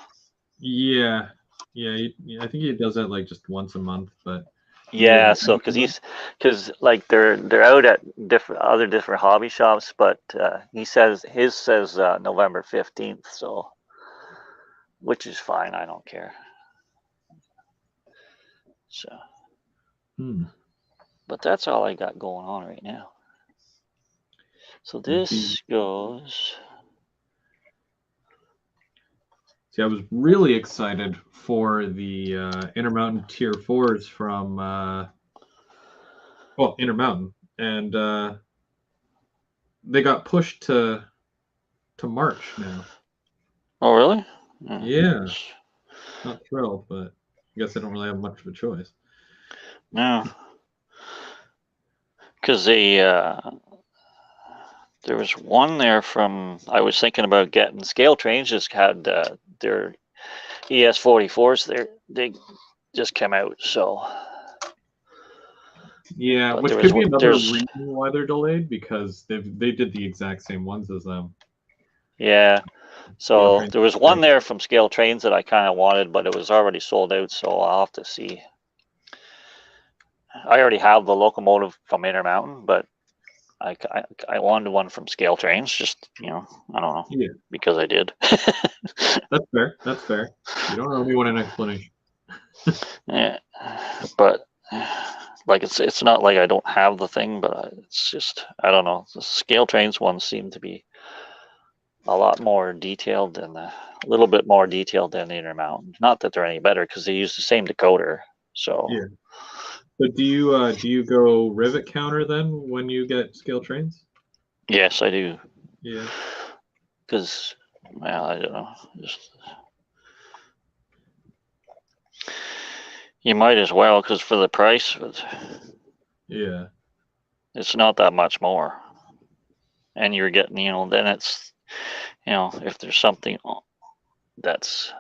Yeah. Yeah, I think he does that like just once a month, but yeah, so because like they're out at different hobby shops, but he says his says November 15th, so which is fine. I don't care. So, but that's all I got going on right now. So this goes. See, I was really excited for the Intermountain Tier 4s from, Intermountain, and they got pushed to March now. Oh, really? Yeah, not thrilled, but I guess they don't really have much of a choice. No, because there was one there from I was thinking about getting. Scale Trains just had their ES44s. They just came out, so. Yeah, But which could be another reason why they're delayed, because they did the exact same ones as them. Yeah. So there was one there from Scale Trains that I kind of wanted, but it was already sold out, so I'll have to see. I already have the locomotive from Intermountain, but I wanted one from Scale Trains, just, I don't know, because I did. That's fair. That's fair. You don't owe anyone an explanation. Yeah, but like it's not like I don't have the thing, but it's just, I don't know. The Scale Trains ones seem to be a lot more detailed than a little bit more detailed than the Intermountain. Not that they're any better, because they use the same decoder. So yeah. But do you go rivet counter then when you get Scale Trains? yes, I do. Yeah. Because, well, I don't know. Just you might as well, because for the price, Yeah. it's not that much more, and you're getting, then it's, if there's something that's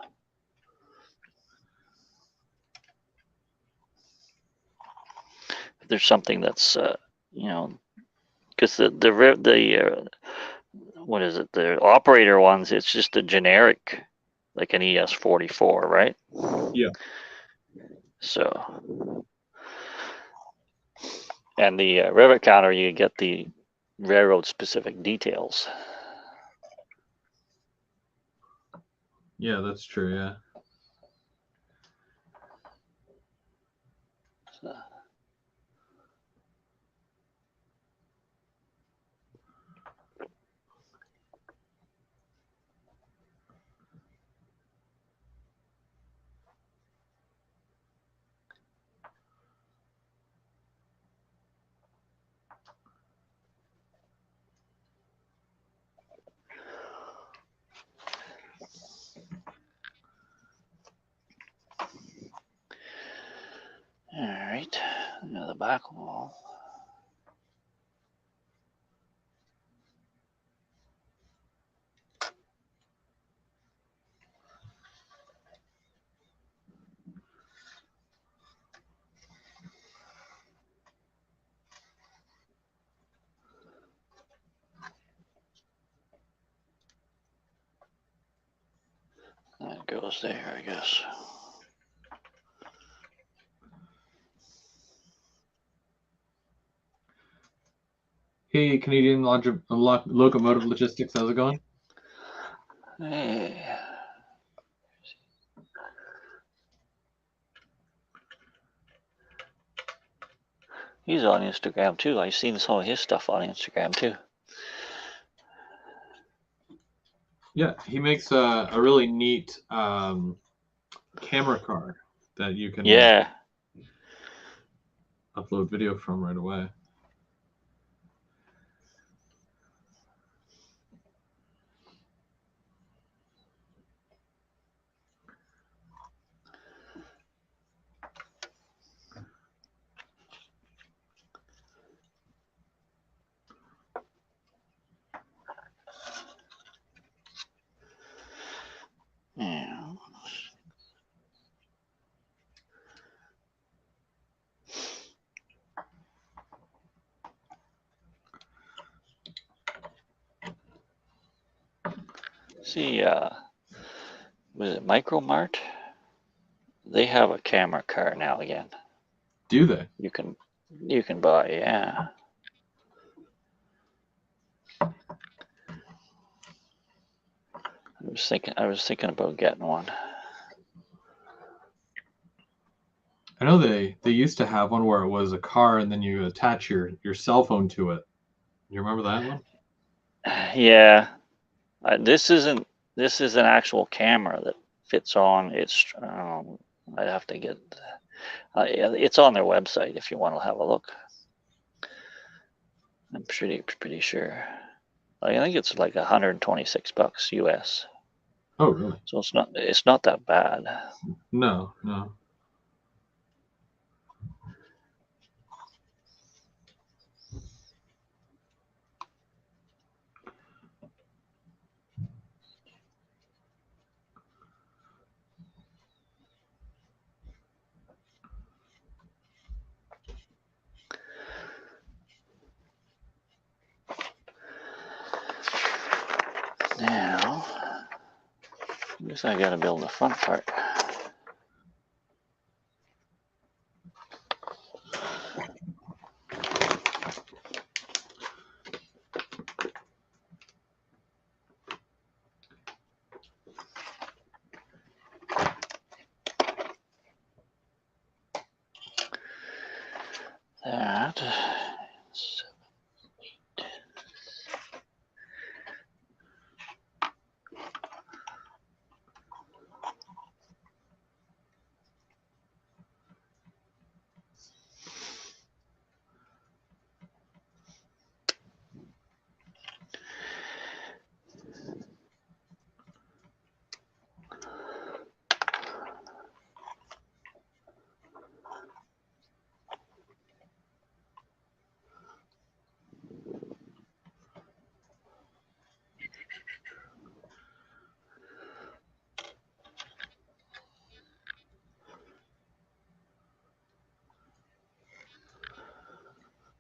because the what is it, the operator ones, it's just a generic, like an ES44, right? Yeah. So, and the rivet counter, you get the railroad specific details. Yeah, that's true. Yeah. So, all right, now the back wall. That goes there, I guess. Hey, Canadian Locomotive Logistics, how's it going? Hey. He's on Instagram too. I've seen some of his stuff on Instagram too. Yeah, he makes a really neat camera car that you can upload video from right away. Yeah. See, was it Micro Mart? They have a camera car now again. Do they? You can buy, yeah. I was thinking about getting one. I know they used to have one where it was a car and then you attach your cell phone to it. You remember that one? Yeah, this isn't an actual camera that fits on. It's I'd have to get. It's on their website if you want to have a look. I'm pretty sure. I think it's like $126 US. Oh, really? So it's not that bad. No. Now, I guess I gotta build the front part. That.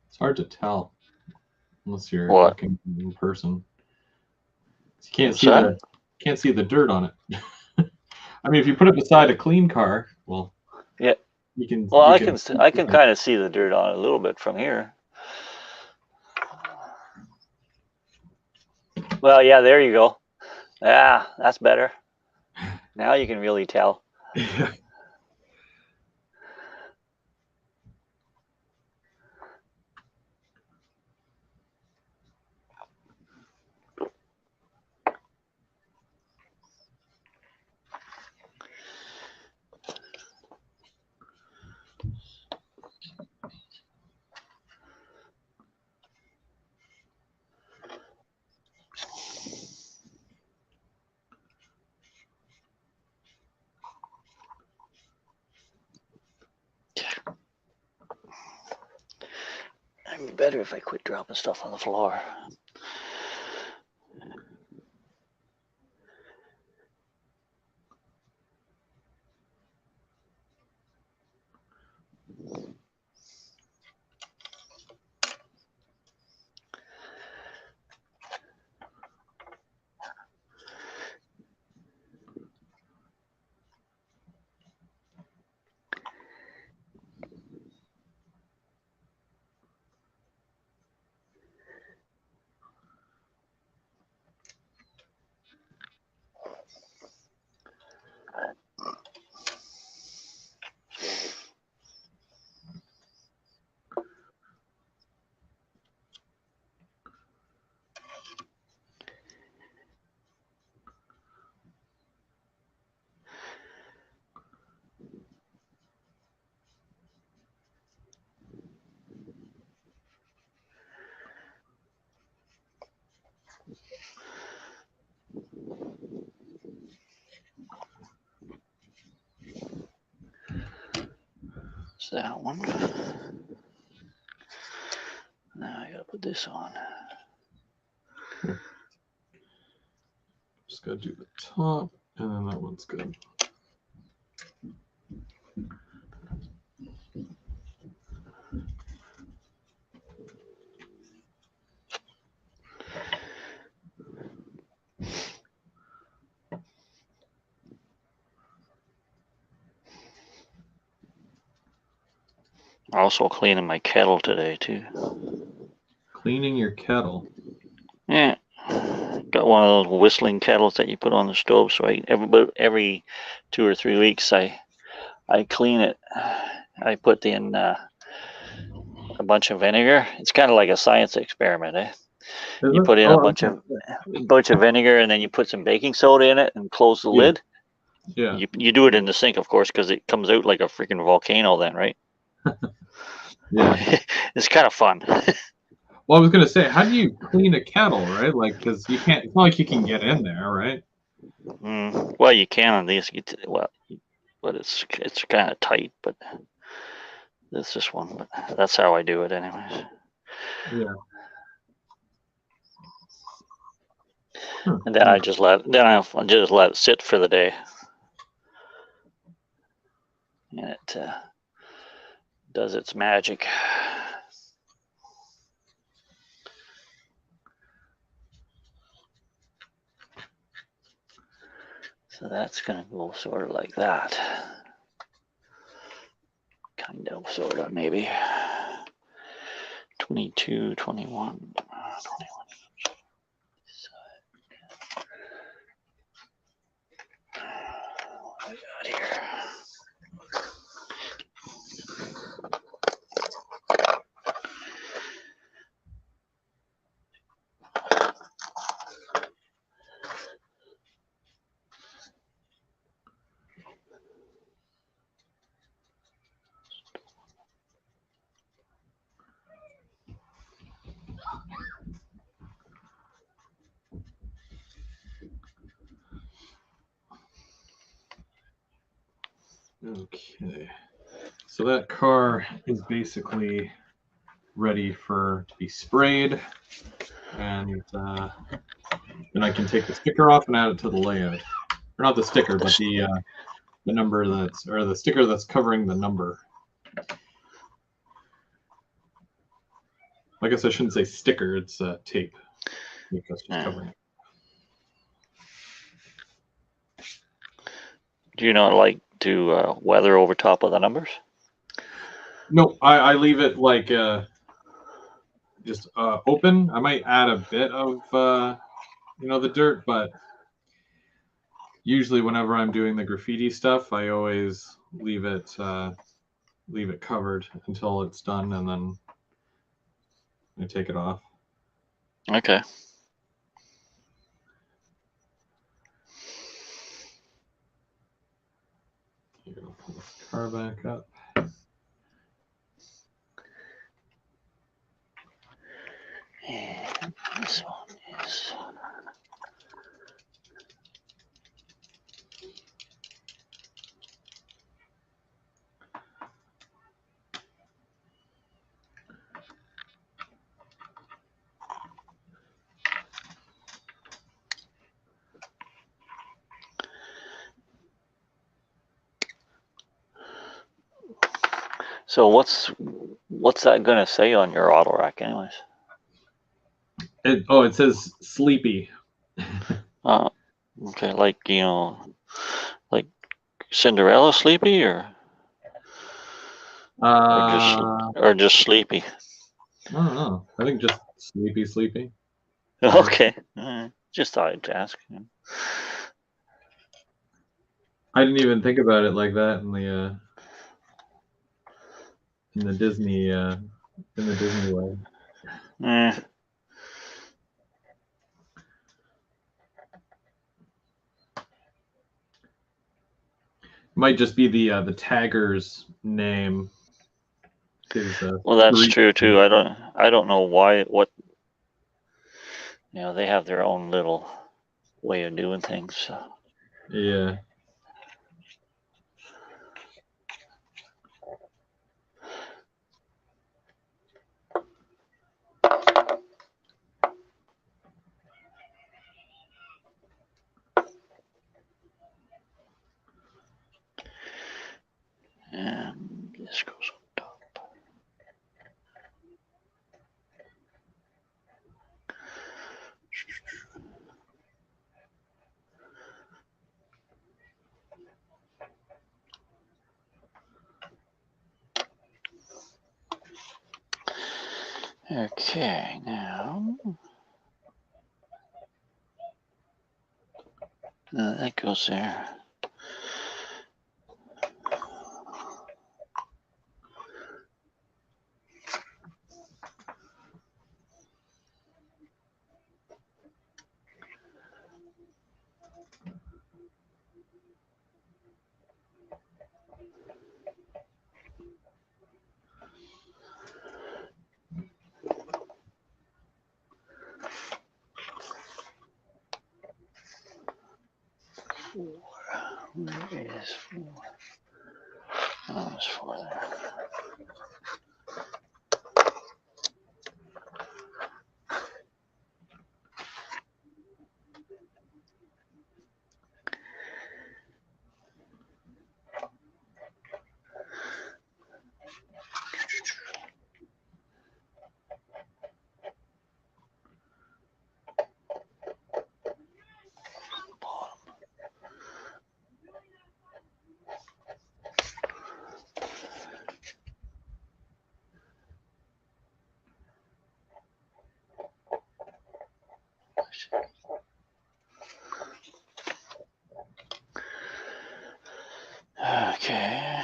It's hard to tell unless you're What? looking in person. You can't see the dirt on it. I mean, if you put it beside a clean car, well, Yeah. you can. Well, You I can. can kind of see the dirt on it a little bit from here. Well, yeah, there you go. Yeah, that's better. Now you can really tell. Yeah. It'd be better if I quit dropping stuff on the floor. It's that one. Now I gotta put this on. Just gotta do the top, and then that one's good. Also cleaning my kettle today too. Cleaning your kettle. Yeah, got one of those whistling kettles that you put on the stove. So every 2 or 3 weeks I clean it. I put in a bunch of vinegar. It's kind of like a science experiment, eh? Is You it? put in Oh, a bunch of vinegar, and then you put some baking soda in it and close the lid. Yeah. You do it in the sink, of course, because it comes out like a freaking volcano then, right? Yeah. It's kind of fun. Well, I was gonna say, how do you clean a kettle, right? Like, because you can't. It's not like you can get in there, right? Well, you can on these. But it's kind of tight. But it's this one. But that's how I do it, anyways. Yeah. And then I just let it sit for the day, and it does its magic. So that's gonna go sort of like that. Kind of, sort of, maybe. 22, 21, 21. What do I got here? Okay. So that car is basically ready to be sprayed, and then I can take the sticker off and add it to the layout. Or not the sticker, but the number the sticker that's covering the number. I guess I shouldn't say sticker; it's tape. That's just covering it. Do you not like to weather over top of the numbers? No, I leave it like just open. I might add a bit of the dirt, but usually whenever I'm doing the graffiti stuff, I always leave it covered until it's done, and then I take it off. Okay. You're gonna pull this car back up. And this one is. So what's that gonna say on your auto rack, anyways? It says sleepy. Okay, like like Cinderella sleepy, or just sleepy. I don't know. I think just sleepy. Okay, just thought I'd ask. I didn't even think about it like that in the Disney way. Might just be the tagger's name. His Well, that's true too. I don't know what they have their own little way of doing things. So. Yeah. And this goes on top. Okay, now that goes there. Where is 4? Oh, there's 4 there. Okay,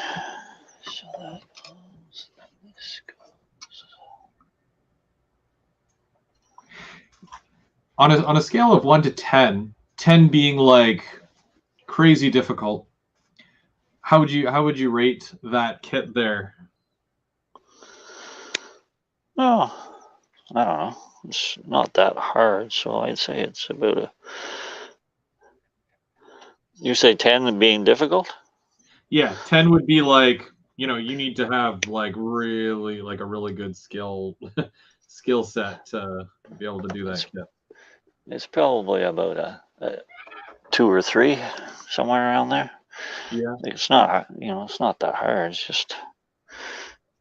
so that goes, this goes. On a scale of 1 to 10, 10 being like crazy difficult, how would you rate that kit there? Oh, I don't know. It's not that hard, so I'd say it's about a. You say 10 being difficult? Yeah, 10 would be like, you need to have like really like a really good skill set to be able to do that kit. It's probably about a 2 or 3, somewhere around there. Yeah. It's not, it's not that hard. It's just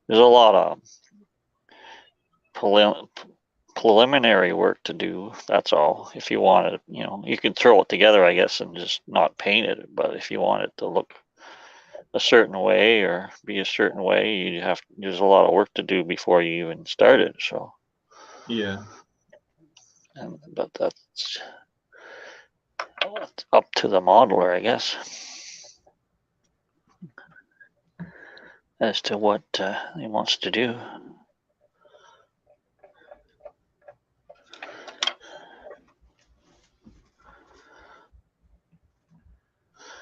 there's a lot of preliminary work to do. That's all. If you want it, you can throw it together, I guess, and just not paint it. But if you want it to look a certain way or be a certain way, there's a lot of work to do before you even start it. So Yeah. but that's up to the modeler, I guess, as to what he wants to do.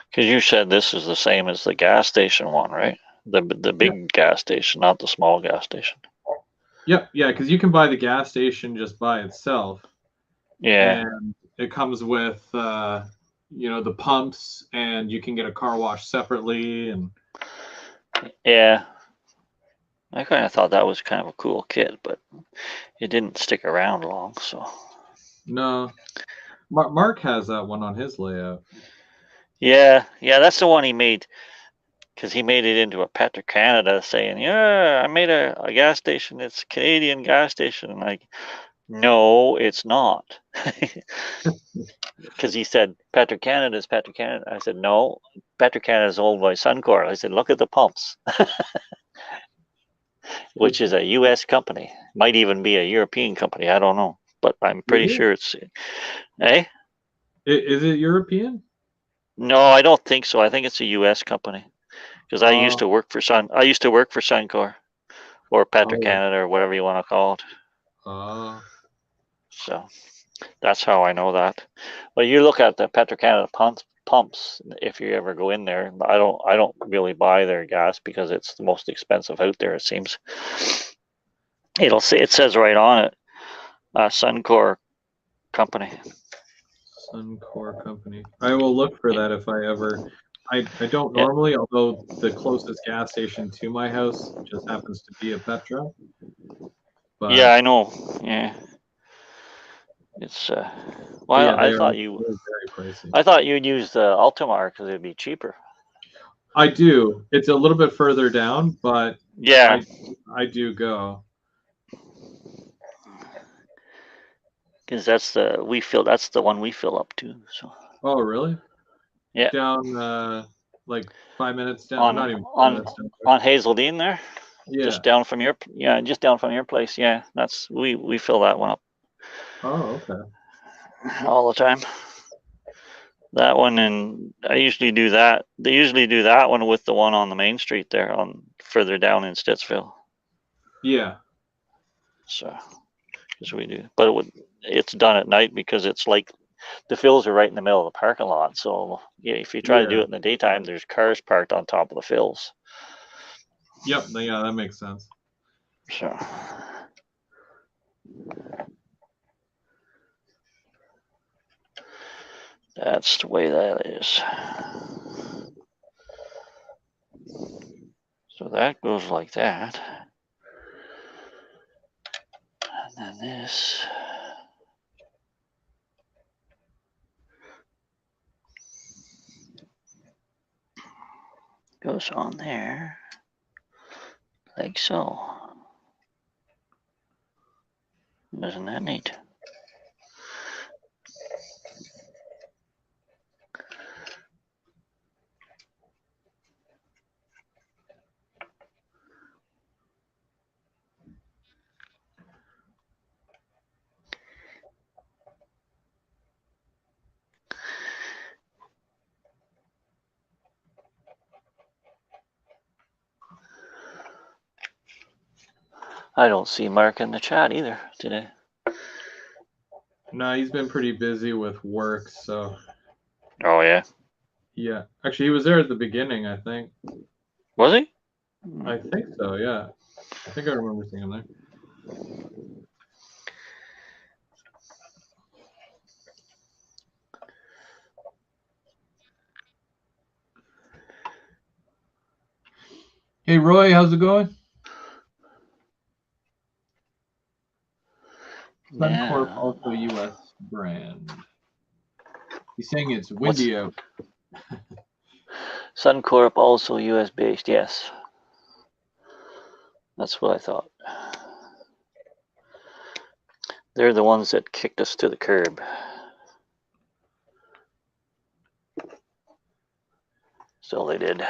Because you said this is the same as the gas station one, right? The big gas station, not the small gas station. Yep, yeah, because you can buy the gas station just by itself. Yeah. And it comes with the pumps, and you can get a car wash separately. And Yeah. I kind of thought that was kind of a cool kit, but it didn't stick around long, so. no, Mark has that one on his layout. Yeah, that's the one he made, because he made it into a Petro-Canada saying, yeah, I made a gas station. It's a Canadian gas station. And like, no, it's not. Because he said, Petro-Canada is Petro-Canada. I said, no, Petro-Canada is owned by Suncor. I said, look at the pumps, which is a U.S. company. Might even be a European company. I don't know. But I'm pretty sure it's, eh? Is it European? No, I don't think so. I think it's a U.S. company. Because I used to work for Suncor or Petro-Canada or whatever you want to call it. So that's how I know that. But you look at the Petro-Canada pumps if you ever go in there. I don't really buy their gas because it's the most expensive out there, it seems. It says right on it, Suncor company. Suncor company. I will look for that if I ever. I don't normally, although the closest gas station to my house just happens to be a Petro. But yeah, I know. Yeah. It's well, yeah, I they're thought very pricey. I thought you'd use the Ultimar because it'd be cheaper. I do. It's a little bit further down, but yeah, I do go. Because that's the one we fill up to. So. Oh, really? Yeah. Down like 5 minutes down. Not even 5 minutes down. On Hazeldean there. Yeah. Just down from your place. Yeah, that's we fill that one up. Oh, okay. All the time. That one, and I usually do that. They usually do that one with the one on the main street there, on further down in Stittsville. Yeah. So, because we do, but it's done at night because it's like the fills are right in the middle of the parking lot. So yeah, if you try to do it in the daytime, there's cars parked on top of the fills. Yep. Yeah, that makes sense. So. That's the way that is. So that goes like that. And then this goes on there, like so. Isn't that neat? I don't see Mark in the chat either today. No, he's been pretty busy with work, so. Oh, yeah? Yeah. Actually, he was there at the beginning, I think. Was he? I think so, yeah. I think I remember seeing him there. Hey, Roy, how's it going? Suncorp, also U.S. brand. He's saying it's windy out. Suncorp, also U.S. based, yes. That's what I thought. They're the ones that kicked us to the curb. So they did.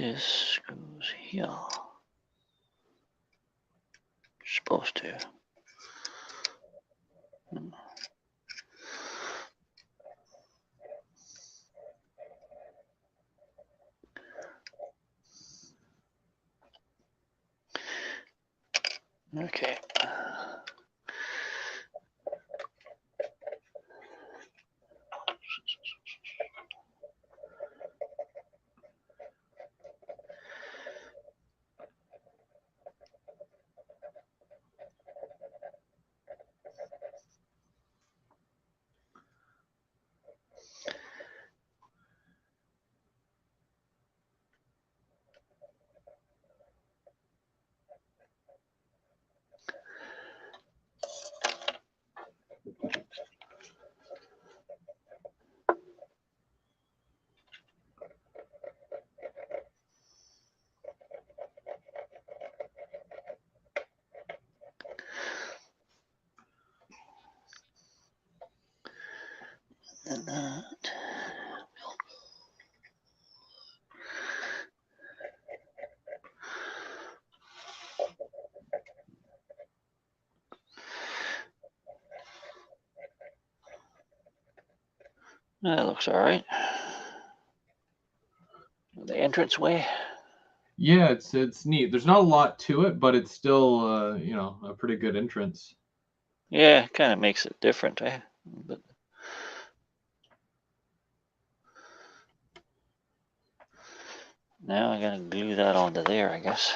This goes here. Supposed to. Okay. And that. That looks all right. The entranceway. Yeah, it's neat. There's not a lot to it, but it's still a pretty good entrance. Yeah, kind of makes it different, eh? But now I gotta glue that onto there, I guess.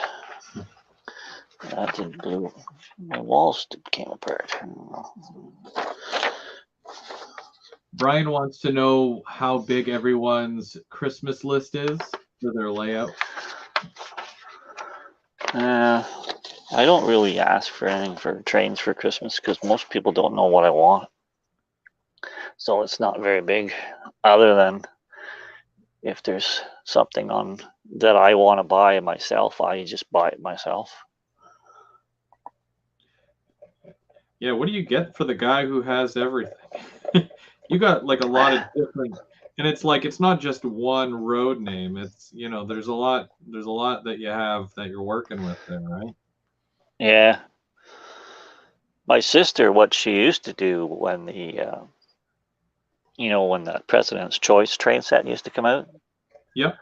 That didn't glue. My walls came apart. Brian wants to know how big everyone's Christmas list is for their layout. I don't really ask for anything for trains for Christmas because most people don't know what I want. So it's not very big, other than if there's something on that I want to buy myself, I just buy it myself. Yeah, what do you get for the guy who has everything? You got like a lot of different, and it's like it's not just one road name. It's there's a lot that you have that you're working with there, right? Yeah. My sister, what she used to do when when the President's Choice train set used to come out Yep.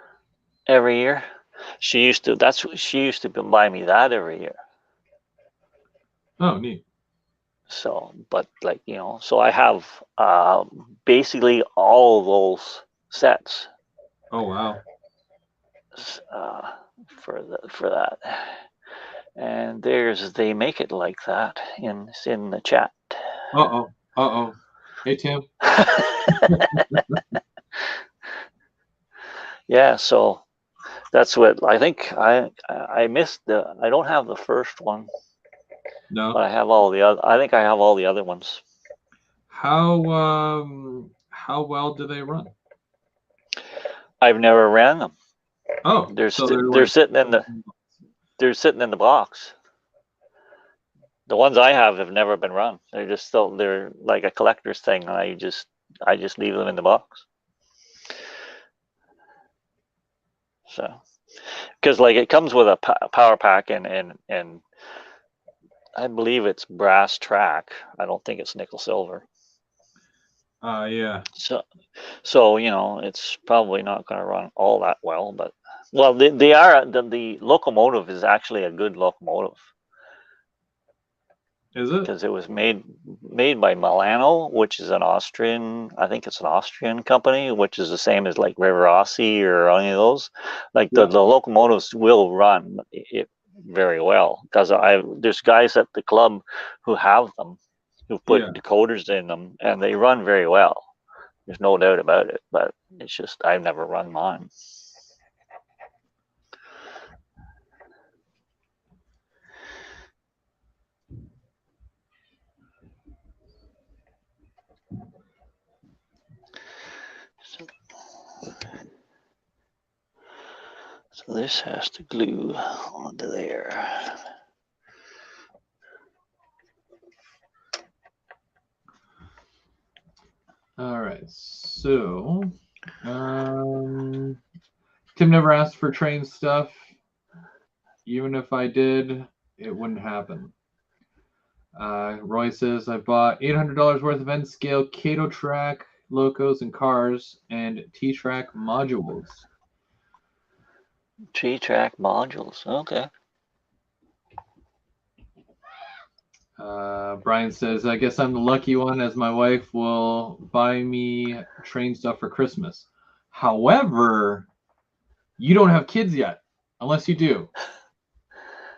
every year, she used to buy me that every year. Oh, neat. So, but so I have basically all of those sets Oh, wow. For that. And they make it like that in the chat. Uh-oh. Uh-oh. Hey, Tim. Yeah, so that's what I think. I missed I don't have the first one, No. but I have all the other. I think I have all the other ones. How well do they run? I've never ran them. Oh, so they're sitting in the box. The ones I have never been run. They're like a collector's thing, and I just leave them in the box. So, because like it comes with a power pack and I believe it's brass track. I don't think it's nickel silver. Yeah. So it's probably not going to run all that well, but the locomotive is actually a good locomotive. Is it? Because it was made by Milano, which is I think it's an Austrian company, which is the same as like Rivarossi or any of those. Like the locomotives will run it very well because there's guys at the club who have them, who put decoders in them, and they run very well. There's no doubt about it, but it's just I've never run mine. So this has to glue onto there. All right. So, Tim never asked for train stuff. Even if I did, it wouldn't happen. Roy says, I bought $800 worth of N-scale Kato track locos and cars and T-track modules. T-track modules. Okay. Brian says, I guess I'm the lucky one as my wife will buy me train stuff for Christmas. However, you don't have kids yet, unless you do.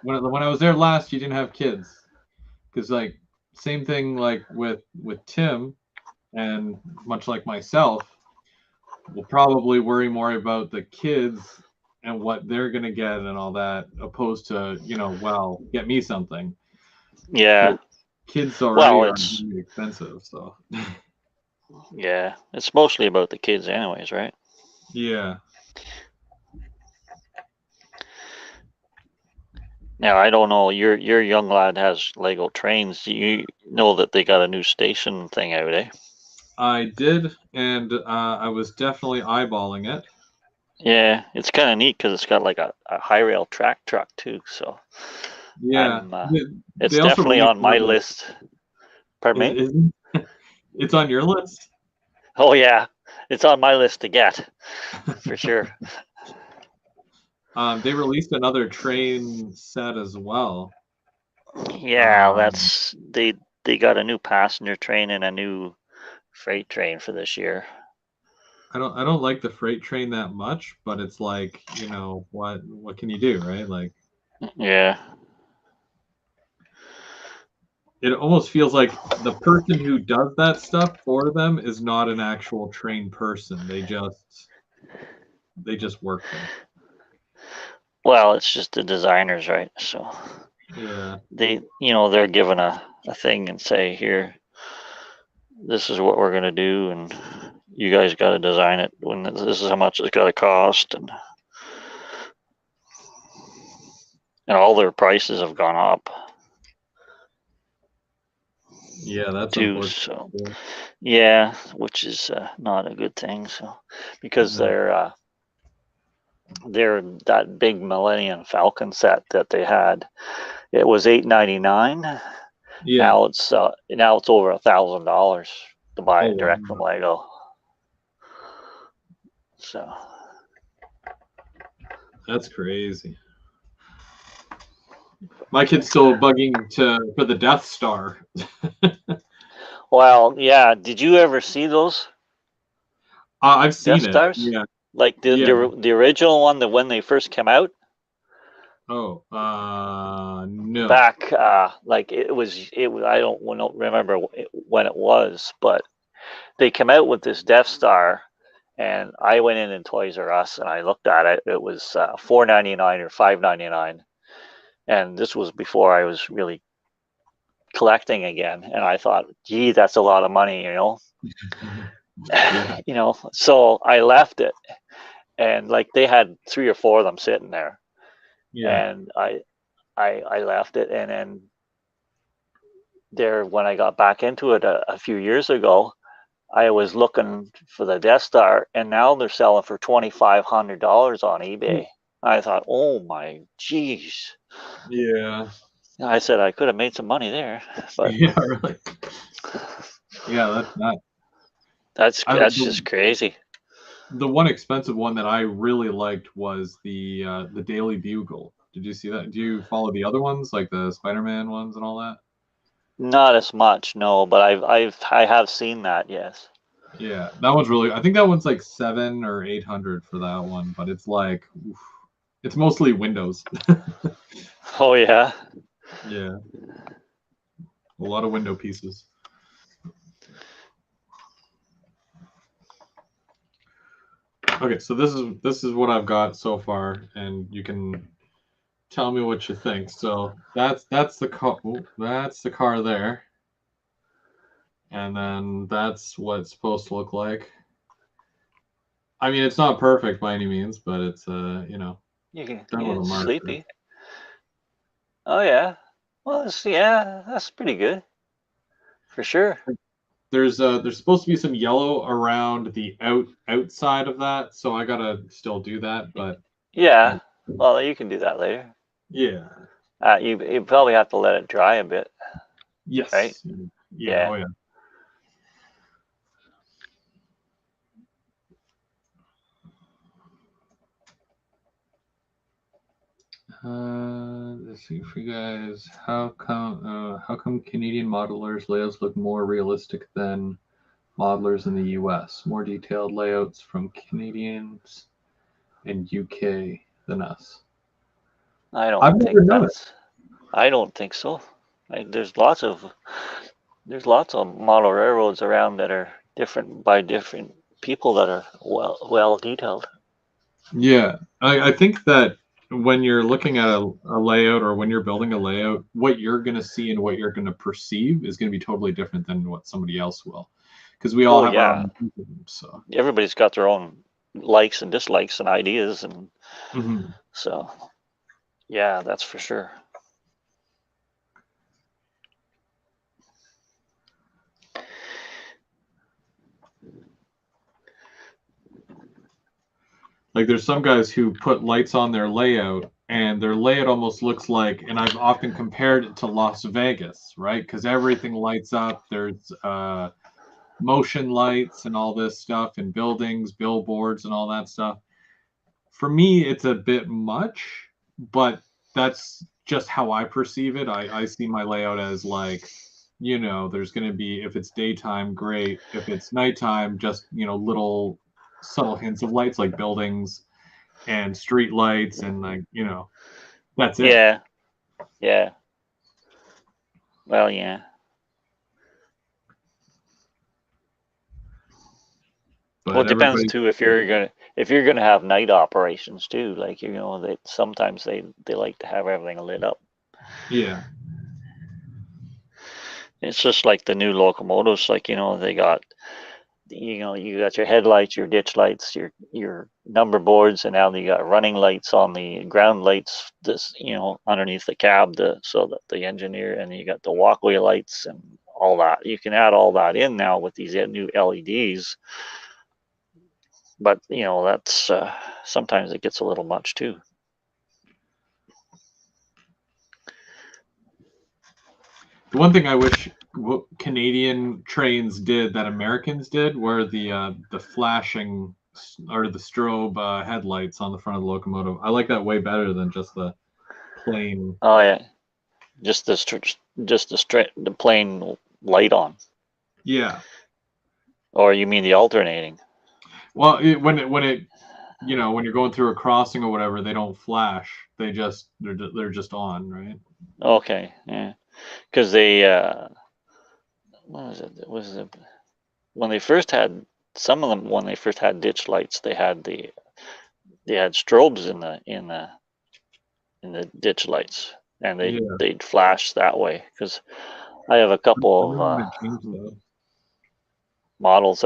When I was there last, you didn't have kids. Because, like, same thing like with Tim, and much like myself, we'll probably worry more about the kids and what they're going to get and all that, opposed to, well, get me something. Yeah. Kids already Well, are it's really expensive, so. yeah, it's mostly about the kids, anyways, right? Yeah. Now I don't know. Your young lad has Lego trains. Do you know that they got a new station thing out, eh? I did, and I was definitely eyeballing it. Yeah, it's kind of neat because it's got like a high rail track truck too. So Yeah. I'm. They It's also definitely released on my another. list. Pardon me? It's on your list? Oh yeah, it's on my list to get for sure. They released another train set as well. Yeah, Um, that's they got a new passenger train and a new freight train for this year. I don't like the freight train that much, but it's like, what can you do, right? Like, Yeah. it almost feels like the person who does that stuff for them is not an actual trained person. They just work there. Well, it's just the designers, right? So Yeah. they're given a thing and say, here, this is what we're gonna do, and you guys got to design it. When this is how much it's got to cost, and all their prices have gone up Yeah, that's too. unfortunate. So yeah, which is not a good thing. So because No. they're that big Millennium Falcon set that they had, it was $899. Yeah. Now it's over $1,000 to buy Oh, it direct from wow. Lego. So That's crazy. My kid's still bugging for the Death Star. well, yeah. Did you ever see those I've Death seen it. Stars? Yeah. Like the Yeah. the, the original one that when they first came out Oh, no. back, like it was. I don't remember when it was, but they came out with this Death Star, and I went in Toys R Us and I looked at it. It was $4.99 or $5.99, and this was before I was really collecting again. And I thought, gee, that's a lot of money, Yeah. So I left it, and like they had 3 or 4 of them sitting there, Yeah. and I left it, and then there when I got back into it a few years ago, I was looking for the Death Star, and now they're selling for $2,500 on eBay. I thought, oh my geez. Yeah. I said I could have made some money there, but Yeah, really. Yeah, that's not. that's I that's just crazy. the one expensive one that I really liked was the Daily Bugle. Did you see that? Do you follow the other ones, like the Spider-Man ones and all that? Not as much, no, but I have seen that, yes. Yeah, that one's really. I think that one's like 700 or 800 for that one, but it's like, oof, it's mostly windows. Oh yeah. Yeah, a lot of window pieces. Okay, so this is what I've got so far, and you can tell me what you think. So that's the car. That's the car there, and then that's what it's supposed to look like. I mean, it's not perfect by any means, but it's done with a It's marker. sleepy. Oh yeah. Well, yeah, that's pretty good for sure. There's supposed to be some yellow around the outside of that, so I gotta still do that. But Yeah. Well, you can do that later. yeah, You probably have to let it dry a bit, right? yes, yeah, Yeah. oh yeah. Let's see for you guys. How come Canadian modelers layouts look more realistic than modelers in the U.S.? More detailed layouts from Canadians and UK than us. I've never noticed. I don't think so. There's lots of model railroads around that are different by different people that are well detailed. Yeah, I think that when you're looking at a layout or when you're building a layout, what you're going to see and what you're going to perceive is going to be totally different than what somebody else will, because we all Oh have our yeah, own. So, everybody's got their own likes and dislikes and ideas, and mhm. so yeah, that's for sure. Like there's some guys who put lights on their layout and their layout almost looks like, and I've often compared it to Las Vegas, right? Because everything lights up. There's motion lights and all this stuff and buildings, billboards and all that stuff. For me, it's a bit much, but that's just how I perceive it. I see my layout as like, there's going to be, if it's daytime, great. If it's nighttime, just, little subtle hints of lights like buildings and street lights and like, that's it. Yeah, yeah. Well, yeah. Well, But it depends everybody, too if you're gonna have night operations too. Like they sometimes they like to have everything lit up. yeah, It's just like the new locomotives. Like they got you got your headlights, your ditch lights, your number boards, and now you got running lights on the ground lights. This underneath the cab, so that the engineer, and you got the walkway lights and all that. You can add all that in now with these new LEDs. But that's sometimes it gets a little much too. the one thing I wish Canadian trains did that Americans did were the flashing or the strobe headlights on the front of the locomotive. I like that way better than just the plain. Oh yeah, just the plain light on. Yeah. Or you mean the alternating? Well, when you're going through a crossing or whatever, they don't flash. They're just on, right? Okay, yeah, because they what was it? Was it when they first had some of them when they first had ditch lights? They had strobes in the ditch lights, and Yeah. they'd flash that way. Because I have a I couple don't of know when it changed though. models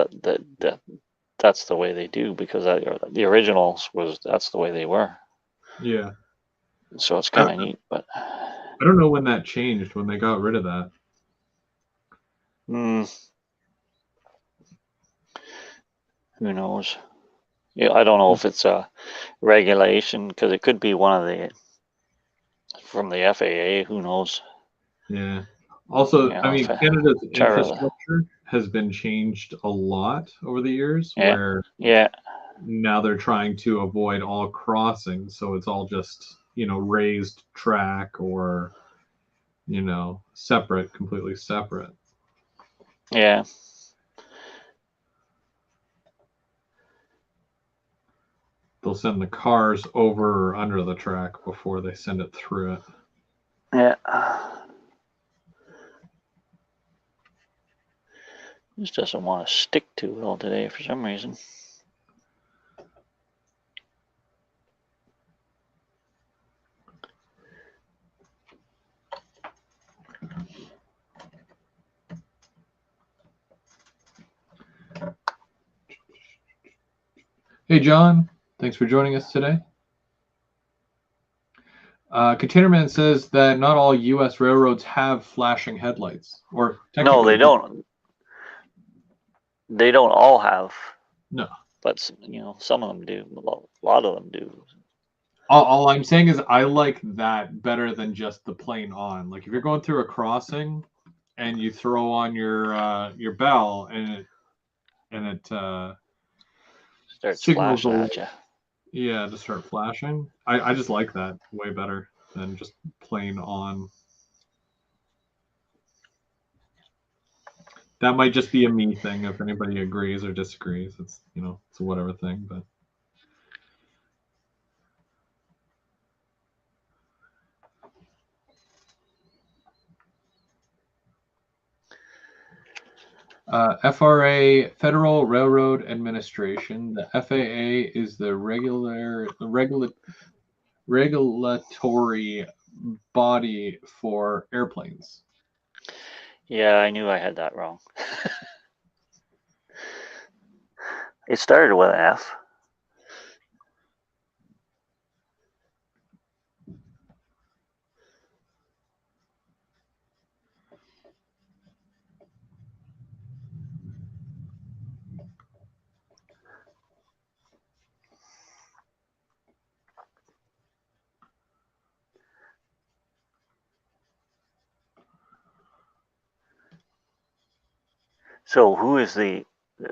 that's the way they do, because the originals was that's the way they were. Yeah. So it's I, kind of neat, but I don't know when that changed, when they got rid of that. mm, who knows? Yeah, I don't know if it's a regulation, because it could be one of the from the FAA. Who knows? Yeah. Also, I mean, Canada's Charter. infrastructure has been changed a lot over the years, Yeah, where yeah, now they're trying to avoid all crossings, so it's all just, raised track or, separate, completely separate. yeah. They'll send the cars over or under the track before they send it through it. Yeah. This doesn't want to stick too well today for some reason. Hey, John. Thanks for joining us today. Containerman says that not all U.S. railroads have flashing headlights, or No, technically, they don't. they don't all have, No. but you know, some of them do. A lot of them do. All I'm saying is I like that better than just the plain on. Like if you're going through a crossing and you throw on your bell and it Starts signals flashing a, at you. yeah, to start flashing. I just like that way better than just plain on. That might just be a me thing. If anybody agrees or disagrees, it's it's a whatever thing. But FRA, Federal Railroad Administration. The FAA is the regulatory body for airplanes. Yeah, I knew I had that wrong. It started with an F. So who is the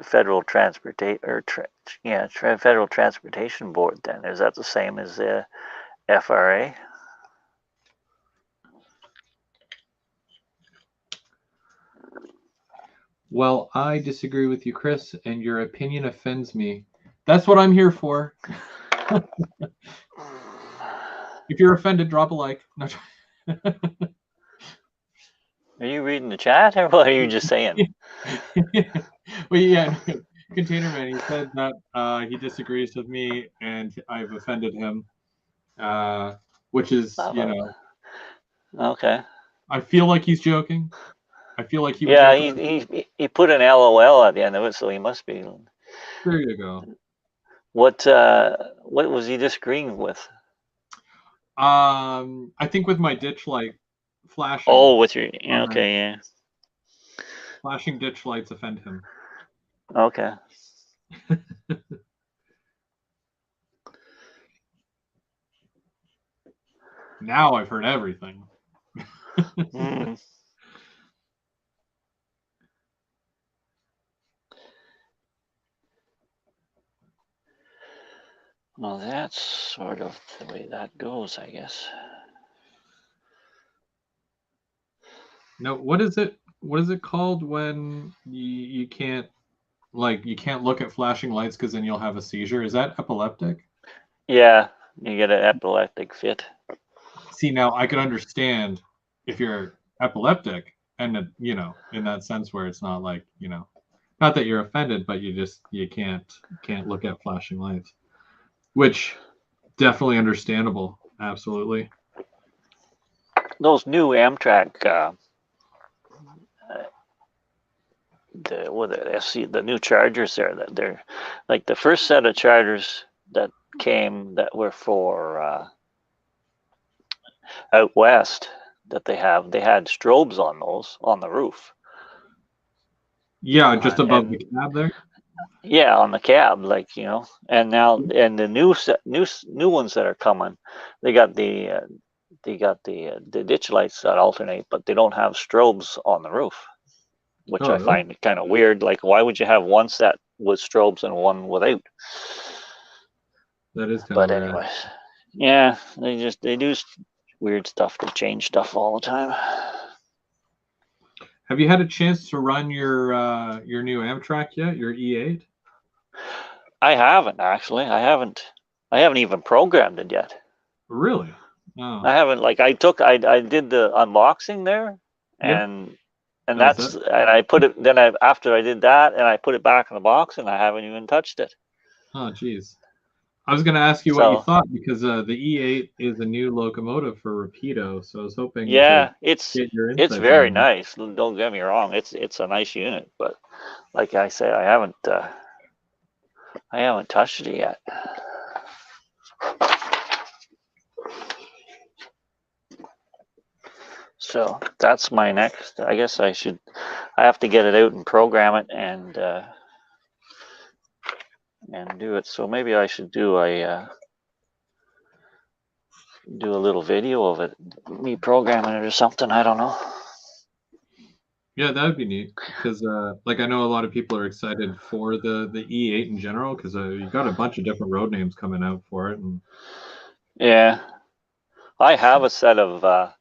Federal Transportation Federal Transportation Board then? Is that the same as the FRA? Well, I disagree with you, Chris, and your opinion offends me. That's what I'm here for. If you're offended, drop a like. No. Are you reading the chat or what are you just saying? Well, yeah, Container Man, he said that he disagrees with me and I've offended him, which is, Okay. I feel like he's joking. I feel like he would Yeah, joke. he put an LOL at the end of it, so he must be. There you go. What was he disagreeing with? I think with my ditch light flashing. Oh, with your okay, yeah. Flashing ditch lights offend him. Okay. Now I've heard everything. Well, that's sort of the way that goes, I guess. Now, what is it? What is it called when you can't you can't look at flashing lights because then you'll have a seizure? Is that epileptic? Yeah, you get an epileptic fit. See, now I could understand if you're epileptic and in that sense where it's not like not that you're offended, but you can't look at flashing lights, which definitely understandable. Absolutely. Those new Amtrak, the new chargers there, that they're like the first set of chargers that came that were for out west that they had strobes on those on the roof. Yeah, just above the cab there. Yeah, on the cab, and now and the new ones that are coming, they got the ditch lights that alternate, but they don't have strobes on the roof, which I really? find kind of weird. Like, why would you have one set with strobes and one without? That is kind But of weird. anyways, yeah, they do weird stuff. They change stuff all the time. Have you had a chance to run your new Amtrak yet? Your E8? I haven't actually. I haven't even programmed it yet. Really? Oh. I haven't I did the unboxing there and That I put it then after I did that and I put it back in the box and I haven't even touched it. Oh, geez. I was going to ask you what you thought because the E8 is a new locomotive for Rapido, so I was hoping to get your insights. It's very nice. Don't get me wrong. It's a nice unit, but like I say, I haven't touched it yet. So that's my next. I guess I have to get it out and program it and and do it. So maybe I should do a little video of it, me programming it or something. I don't know. Yeah, that would be neat because, like, I know a lot of people are excited for the E8 in general because you got a bunch of different road names coming out for it. And Yeah, I have a set of the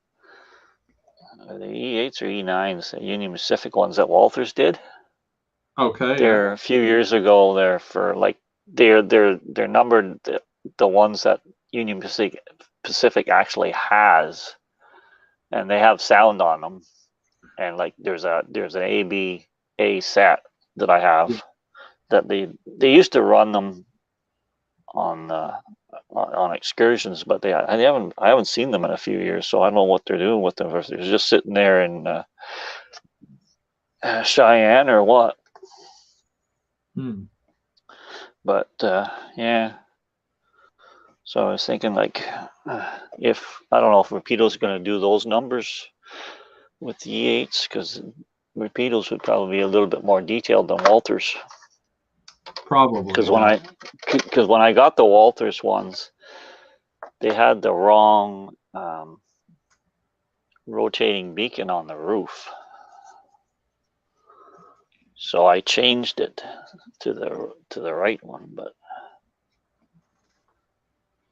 E8s or E9s, the Union Pacific ones that Walters did. okay, yeah, They're a few years ago. They're for like they're numbered the ones that Union Pacific actually has, and they have sound on them. And like there's an A set that I yeah. have that they used to run them on excursions, but I haven't seen them in a few years, so I don't know what they're doing with them. If they're just sitting there in Cheyenne or what. Hmm. But yeah, so I was thinking like if I don't know if Rapido's going to do those numbers with the E8s because Rapido's would probably be a little bit more detailed than Walters. Probably, Because yeah. when I got the Walters ones, they had the wrong rotating beacon on the roof. So I changed it to the right one, but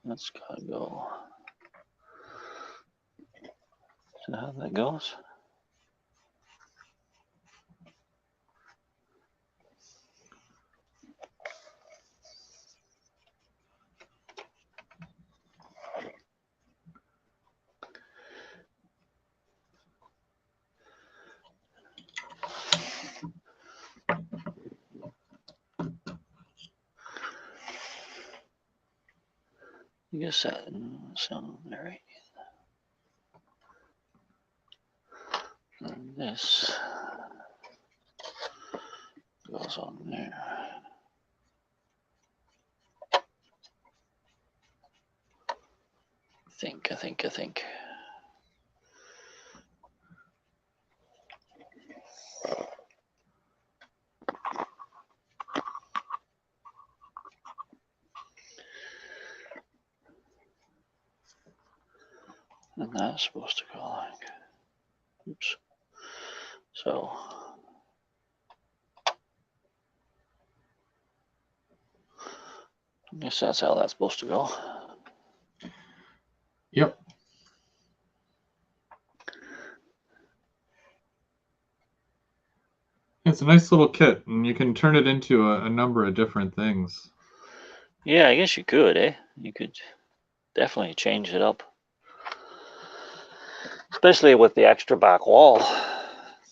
that's gotta go. Is that how that goes? I guess that sounds right. And this goes on there. I think. And that's supposed to go like, oops. So I guess that's how that's supposed to go. Yep. It's a nice little kit, and you can turn it into a number of different things. Yeah, I guess you could, eh? You could definitely change it up. Especially with the extra back wall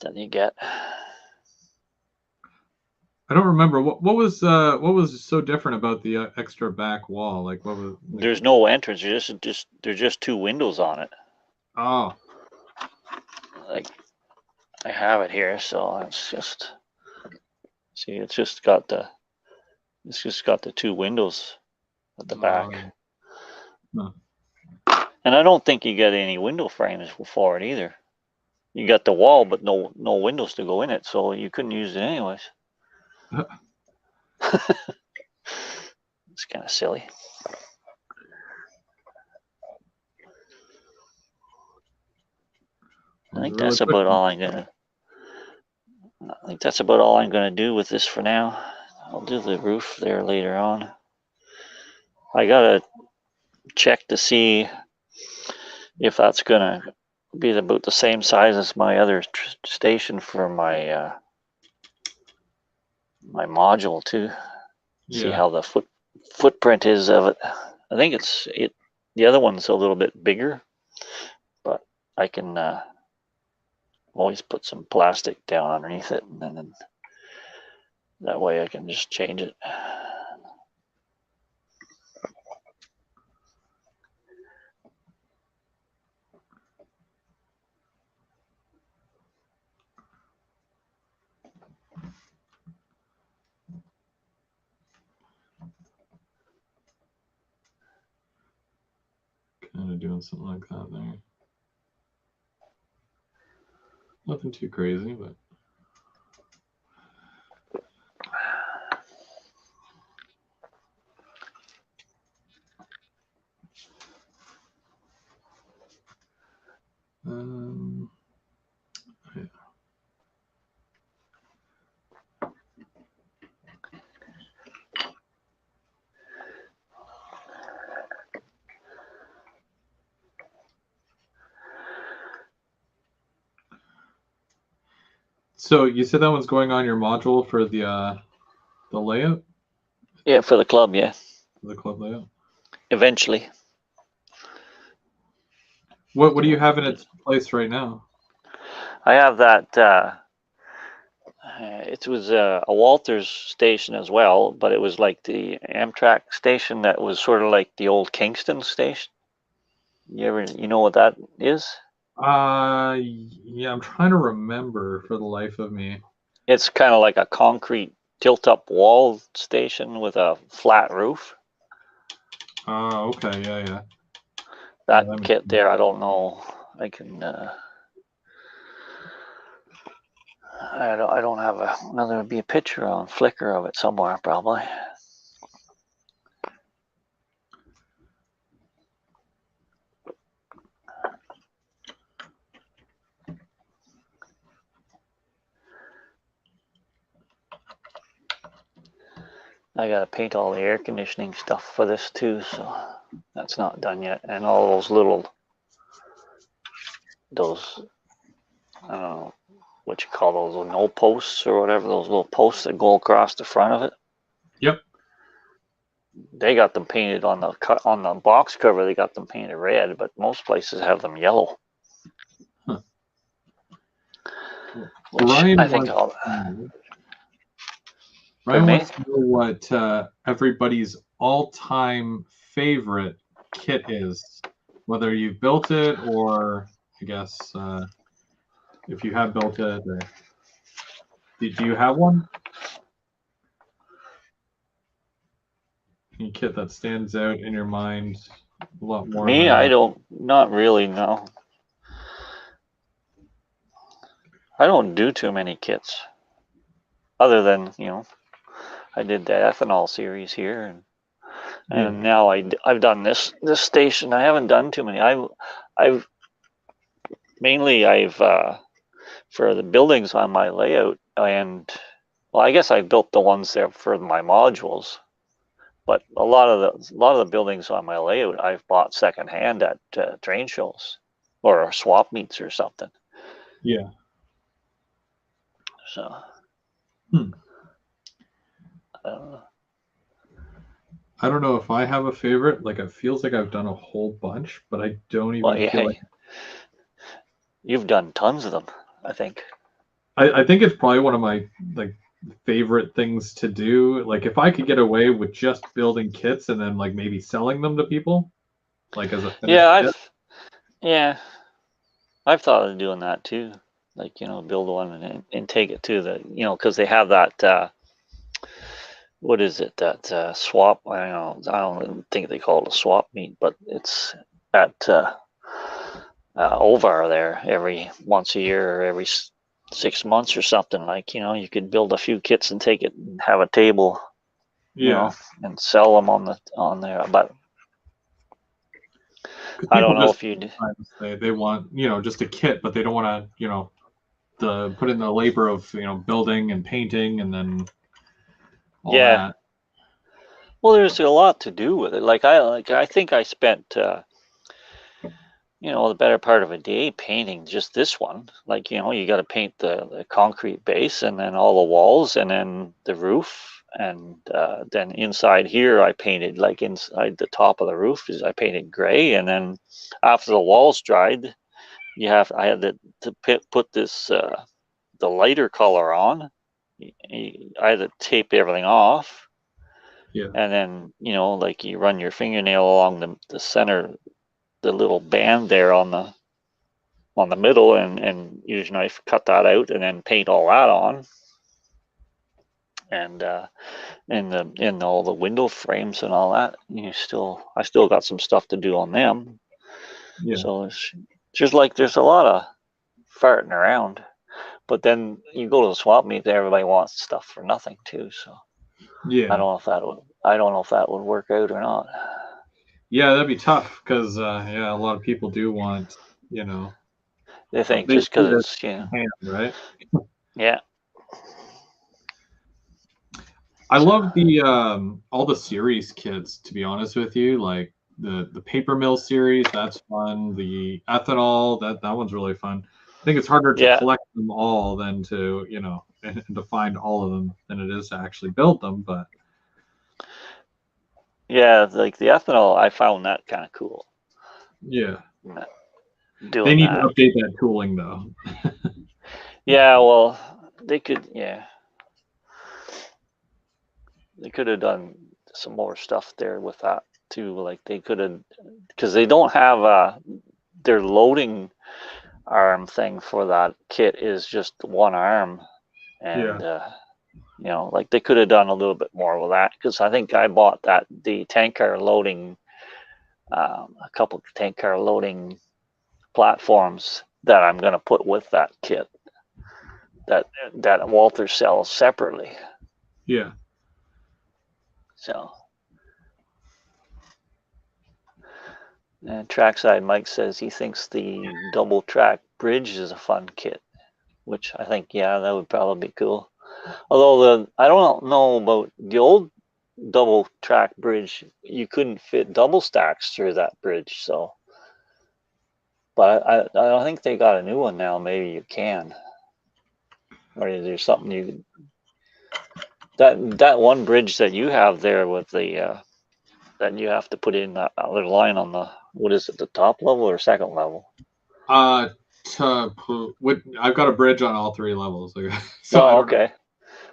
that you get. I don't remember what was so different about the extra back wall. Like what was like? There's no entrance. There's just two windows on it. Oh, Like I have it here, so it's just see. It's just got the two windows at the back. Huh. And I don't think you get any window frames for it either. You got the wall, but no windows to go in it, so you couldn't use it anyways. It's kind of silly. I think that's about all I'm gonna. I think that's about all I'm gonna do with this for now. I'll do the roof there later on. I gotta check to see if that's gonna be about the same size as my other station for my my module too. See Yeah. how the footprint is of it. I think the other one's a little bit bigger, but I can always put some plastic down underneath it, and then that way I can just change it. Kind of doing something like that there. Nothing too crazy, but Um, so you said that one's going on your module for the layout, Yeah, for the club, yeah. the club layout. Eventually. What do you have in its place right now? I have that. It was a Walters station as well, but it was like the Amtrak station that was sort of like the old Kingston station. You know what that is? Yeah, I'm trying to remember for the life of me. It's kind of like a concrete tilt-up wall station with a flat roof. Oh, okay, yeah. That That makes kit sense. there, I don't know. I can. I don't have a. Well, there would be a picture on Flickr of it somewhere, probably. I gotta paint all the air conditioning stuff for this too, so that's not done yet. And all those those I don't know what you call those, no posts or whatever, those little posts that go across the front of it. Yep. They got them painted on the box cover. They got them painted red, but most places have them yellow. Huh. Which I think I'll. Ryan Pardon me? wants to know what everybody's all-time favorite kit is, whether you've built it or I guess if you have built it, or do you have one? Any kit that stands out in your mind a lot more Me, than I don't. Not really. No, I don't do too many kits. Other than I did the ethanol series here, yeah. and now I've done this station. I haven't done too many. I've mainly for the buildings on my layout, and well, I guess I built the ones there for my modules. But a lot of the buildings on my layout I've bought secondhand at train shows or swap meets or something. Yeah. So Hmm. uh, I don't know if I have a favorite. Like it feels like I've done a whole bunch, but I don't well, even feel like hey, you've done tons of them, I think. I think it's probably one of my like favorite things to do. Like if I could get away with just building kits and then like maybe selling them to people, like as a Yeah, finished kit. yeah, I've thought of doing that too. Like build one and take it to the because they have that what is it that swap? I don't think they call it a swap meet, but it's at Ovar there every once a year or every 6 months or something. Like you could build a few kits and take it and have a table, Yeah, and sell them on there. But because I people don't know just if you'd. sometimes they want just a kit, but they don't want to the put in the labor of building and painting and then all Yeah, that. well, there's a lot to do with it. I think I spent the better part of a day painting just this one. Like you got to paint the concrete base and then all the walls and then the roof and then inside here I painted like inside the top of the roof is I painted gray, and then after the walls dried I had to put this the lighter color on. I had to tape everything off, Yeah, and then like you run your fingernail along the center, the little band there on the middle, and use a knife, cut that out, and then paint all that on. And in all the window frames and all that, I still got some stuff to do on them. yeah, So it's just like there's a lot of farting around. But then you go to the swap meet, everybody wants stuff for nothing too. So yeah, I don't know if that would work out or not. yeah. That'd be tough because yeah, a lot of people do want you know They think They just see because this it's, you know, hand, right? yeah. I So, love the all the series kits, to be honest with you. Like the paper mill series, that's fun. The ethanol, that one's really fun. I think it's harder to yeah, collect them all than to, and to find all of them than it is to actually build them. But yeah, like the ethanol, I found that kind of cool. yeah, they Doing need to that. update that tooling though. Yeah, well, they could, yeah, they could have done some more stuff there with that too. Like they could have, because they don't have their loading arm thing for that kit is just one arm, Yeah, and like they could have done a little bit more with that, because I think I bought the tank car loading, a couple tank car loading platforms that I'm going to put with that kit that Walter sells separately. yeah. So, and Trackside Mike says he thinks the double track bridge is a fun kit, which I think, yeah, that would probably be cool. Although I don't know about the old double track bridge, you couldn't fit double stacks through that bridge. So, but I think they got a new one now. Maybe you can, or there's something that one bridge that you have there with the that you have to put in that other line on the, what is it, the top level or second level? Uh, I've got a bridge on all three levels, so I Oh, don't know. okay.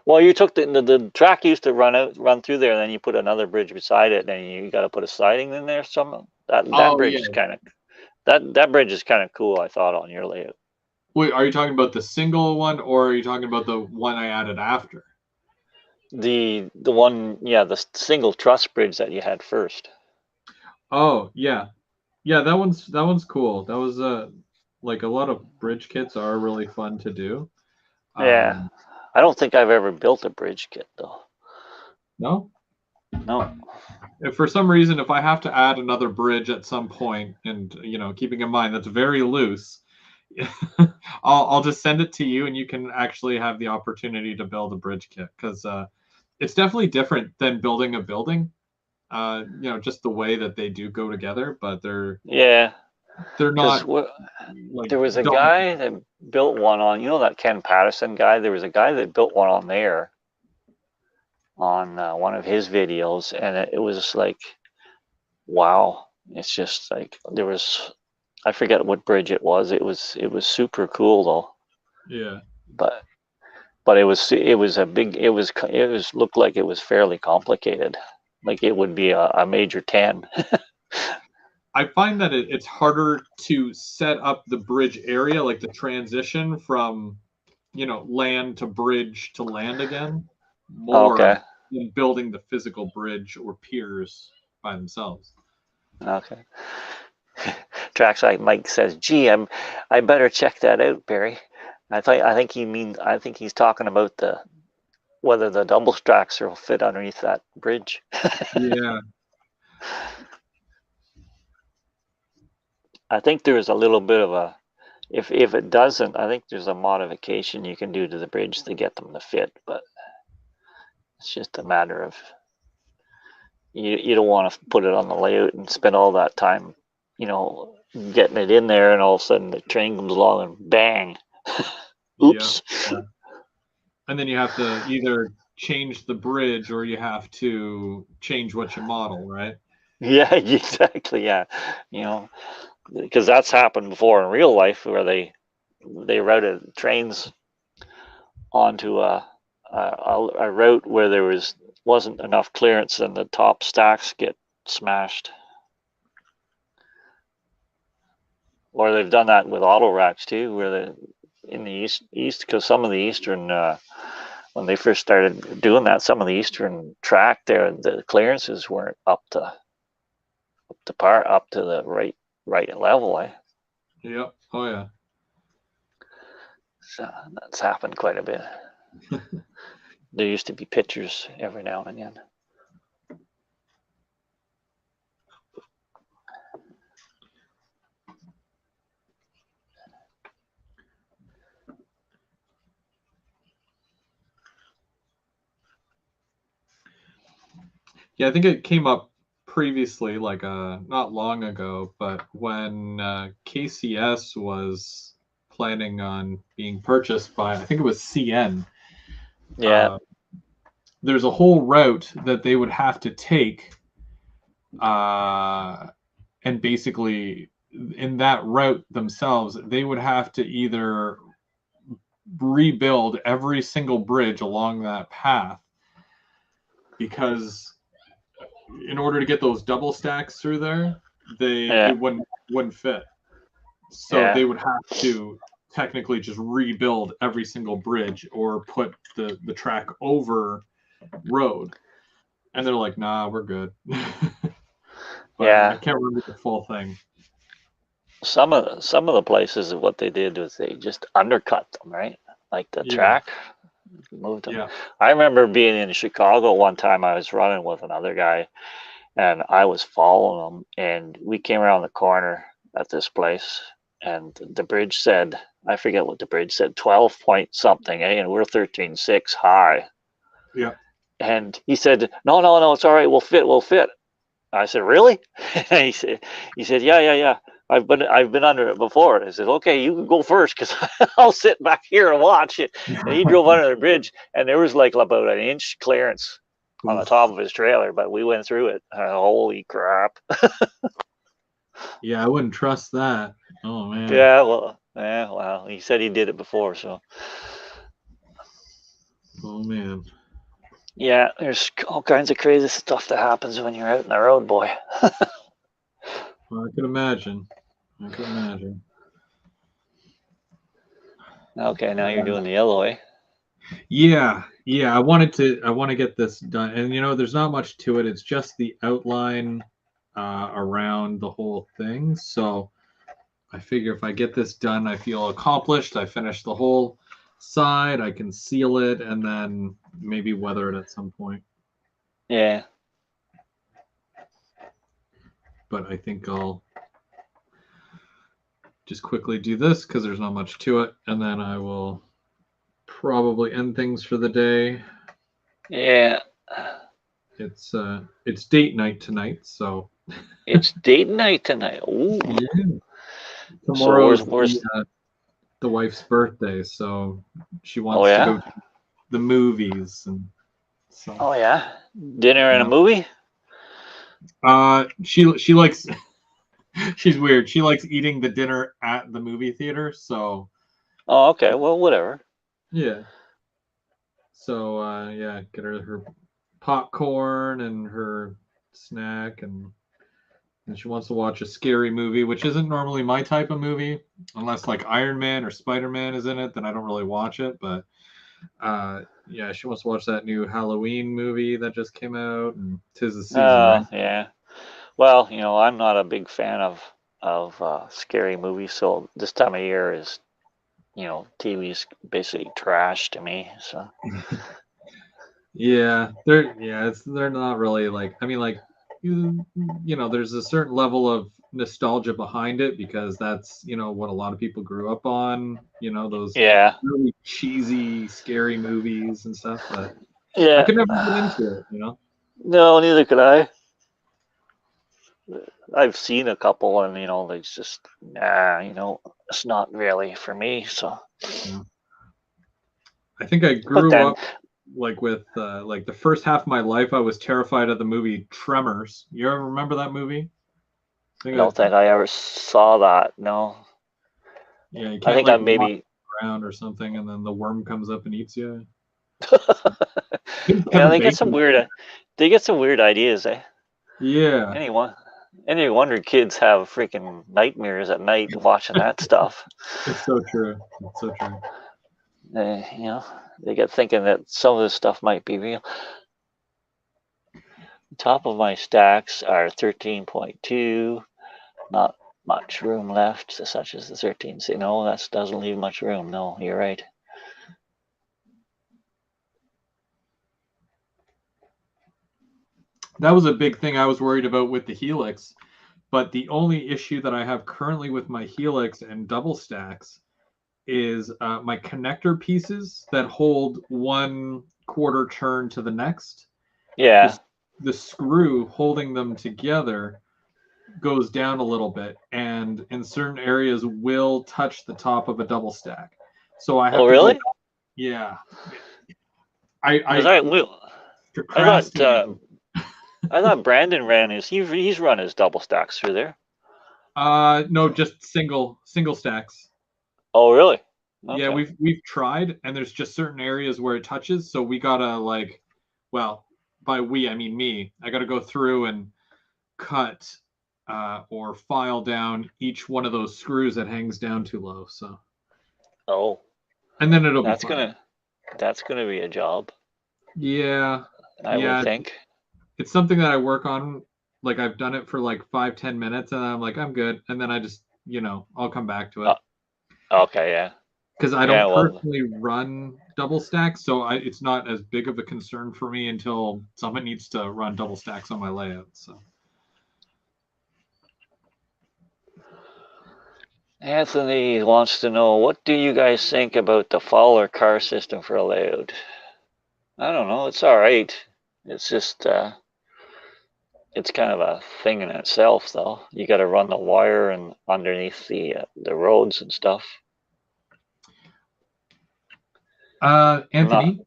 Well, you took the track used to run through there, and then you put another bridge beside it, and you got to put a siding in there. Some that Oh bridge yeah. is kind of that bridge is kind of cool. I thought on your layout. Wait, are you talking about the single one, or are you talking about the one I added after? The one, yeah, the single truss bridge that you had first. Oh yeah, yeah. That one's cool. That was like a lot of bridge kits are really fun to do. Yeah, Um, I don't think I've ever built a bridge kit though. no, No. if for some reason if I have to add another bridge at some point, and keeping in mind that's very loose, I'll just send it to you, and you can actually have the opportunity to build a bridge kit because it's definitely different than building a building. Just the way that they do go together, but Yeah, they're because not like there was a double. guy that built one on, that Ken Patterson guy. There was a guy that built one on there on one of his videos, and it was like, wow. It's just like there was, I forget what bridge it was. It was super cool though. Yeah. But it was a big, it was looked like it was fairly complicated. Like it would be a major 10. I find that it's harder to set up the bridge area, like the transition from, land to bridge to land again, more Okay. than building the physical bridge or piers by themselves. Okay. Trackside Mike says, "Gee, I better check that out, Barry." I think he's talking about the whether the double stacks will fit underneath that bridge. Yeah. I think there's a little bit of a, if it doesn't, I think there's a modification you can do to the bridge to get them to fit, but it's just a matter of you don't want to put it on the layout and spend all that time, getting it in there, and all of a sudden the train comes along and bang. Yeah. Oops. Yeah. And then you have to either change the bridge or you have to change what you model, right? Yeah, exactly. Yeah, you know, because that's happened before in real life where they routed trains onto a route where there wasn't enough clearance and the top stacks get smashed. Or they've done that with auto racks too, where in the east, because some of the eastern when they first started doing that, some of the eastern track there, the clearances weren't up to the right level. Yeah. Oh yeah. So that's happened quite a bit. There used to be pictures every now and again. Yeah, I think it came up previously, like not long ago, but when KCS was planning on being purchased by, I think it was CN. Yeah. Uh, there's a whole route that they would have to take, and basically in that route themselves, they would have to either rebuild every single bridge along that path because in order to get those double stacks through there, Yeah. it wouldn't fit. So Yeah. they would have to technically just rebuild every single bridge or put the track over road. And they're like, nah, we're good. But I Yeah. can't remember the full thing. Some of the places, what they did was they just undercut them, right? Like the Yeah, track, moved them. yeah, I remember being in Chicago one time. I was running with another guy, and I was following him, and we came around the corner at this place, and the bridge said, I forget what the bridge said, 12 point something, eh? And we're 13.6 high. yeah. And he said, no, no, no, it's all right. We'll fit. I said, really? He said, yeah, yeah, yeah. I've been under it before. I said, okay, you can go first because I'll sit back here and watch it. And he drove under the bridge, and there was like about an inch clearance on the top Oof. of his trailer, but we went through it. Holy crap! Yeah, I wouldn't trust that. Oh man. Yeah, well, he said he did it before, so Oh man. yeah, there's all kinds of crazy stuff that happens when you're out in the road, boy. Well, I could imagine. I could imagine. Okay, now you're doing the yellow, eh? Yeah, yeah. I want to get this done, and there's not much to it. It's just the outline around the whole thing. So I figure if I get this done, I feel accomplished. I finish the whole side. I can seal it, and then maybe weather it at some point. Yeah. But I think I'll just quickly do this because there's not much to it, and then I will probably end things for the day. Yeah. It's date night tonight, so It's date night tonight. Ooh. yeah. So Tomorrow's where's the wife's birthday, so she oh wants to go yeah? to the movies, and so Oh yeah. Dinner and a yeah. movie? She likes she's weird. She likes eating the dinner at the movie theater, so Oh, okay. Well, whatever. yeah. So yeah, get her popcorn and her snack, and she wants to watch a scary movie, which isn't normally my type of movie, unless like Iron Man or Spider Man is in it. Then I don't really watch it. But yeah, she wants to watch that new Halloween movie that just came out, and 'tis the season, right? Yeah. Well, I'm not a big fan of scary movies, so this time of year is, TV's basically trash to me. So Yeah, they're not really like, I mean, like there's a certain level of nostalgia behind it because that's what a lot of people grew up on, those yeah, really cheesy scary movies and stuff, but I yeah. could never get into it. No, neither could I. I've seen a couple, and it's just nah. It's not really for me. So, Yeah. I think I but grew then up like with like the first half of my life I was terrified of the movie Tremors. You ever remember that movie? I I think don't think I ever saw that. No, yeah, you I can't think I like walk maybe. around or something and then the worm comes up and eats you. Yeah, Kevin Bacon. they get some weird ideas. Eh? Yeah, Anyone, any wonder kids have freaking nightmares at night watching that stuff. it's so true. It's so true. They get thinking that some of this stuff might be real. The top of my stacks are 13.2. Not much room left, such as the 13. See, no, that doesn't leave much room. No, you're right. That was a big thing I was worried about with the Helix. But the only issue that I have currently with my Helix and double stacks is my connector pieces that hold one quarter turn to the next. Yeah, Because the screw holding them together goes down a little bit, and in certain areas will touch the top of a double stack. So I Oh, have to go. really? Yeah, Because I I thought procrastinated. Brandon ran he's run his double stacks through there. No, just single stacks. Oh, really? Yeah, Okay. we've tried, and there's just certain areas where it touches, so we gotta like, well, by we I mean me. I gotta go through and cut or file down each one of those screws that hangs down too low. So, Oh, and then it'll be that's fine. gonna be a job, Yeah, I would yeah, think. it's something that I work on. Like I've done it for like 5-10 minutes, and I'm like I'm good, and then I just I'll come back to it Uh, okay, yeah, because I yeah. don't Well, personally run double stacks, so it's not as big of a concern for me until someone needs to run double stacks on my layout. So Anthony wants to know, what do you guys think about the Fowler car system for a layout? I don't know. It's all right. It's just it's kind of a thing in itself, though. You got to run the wire and underneath the roads and stuff. I'm not. Anthony,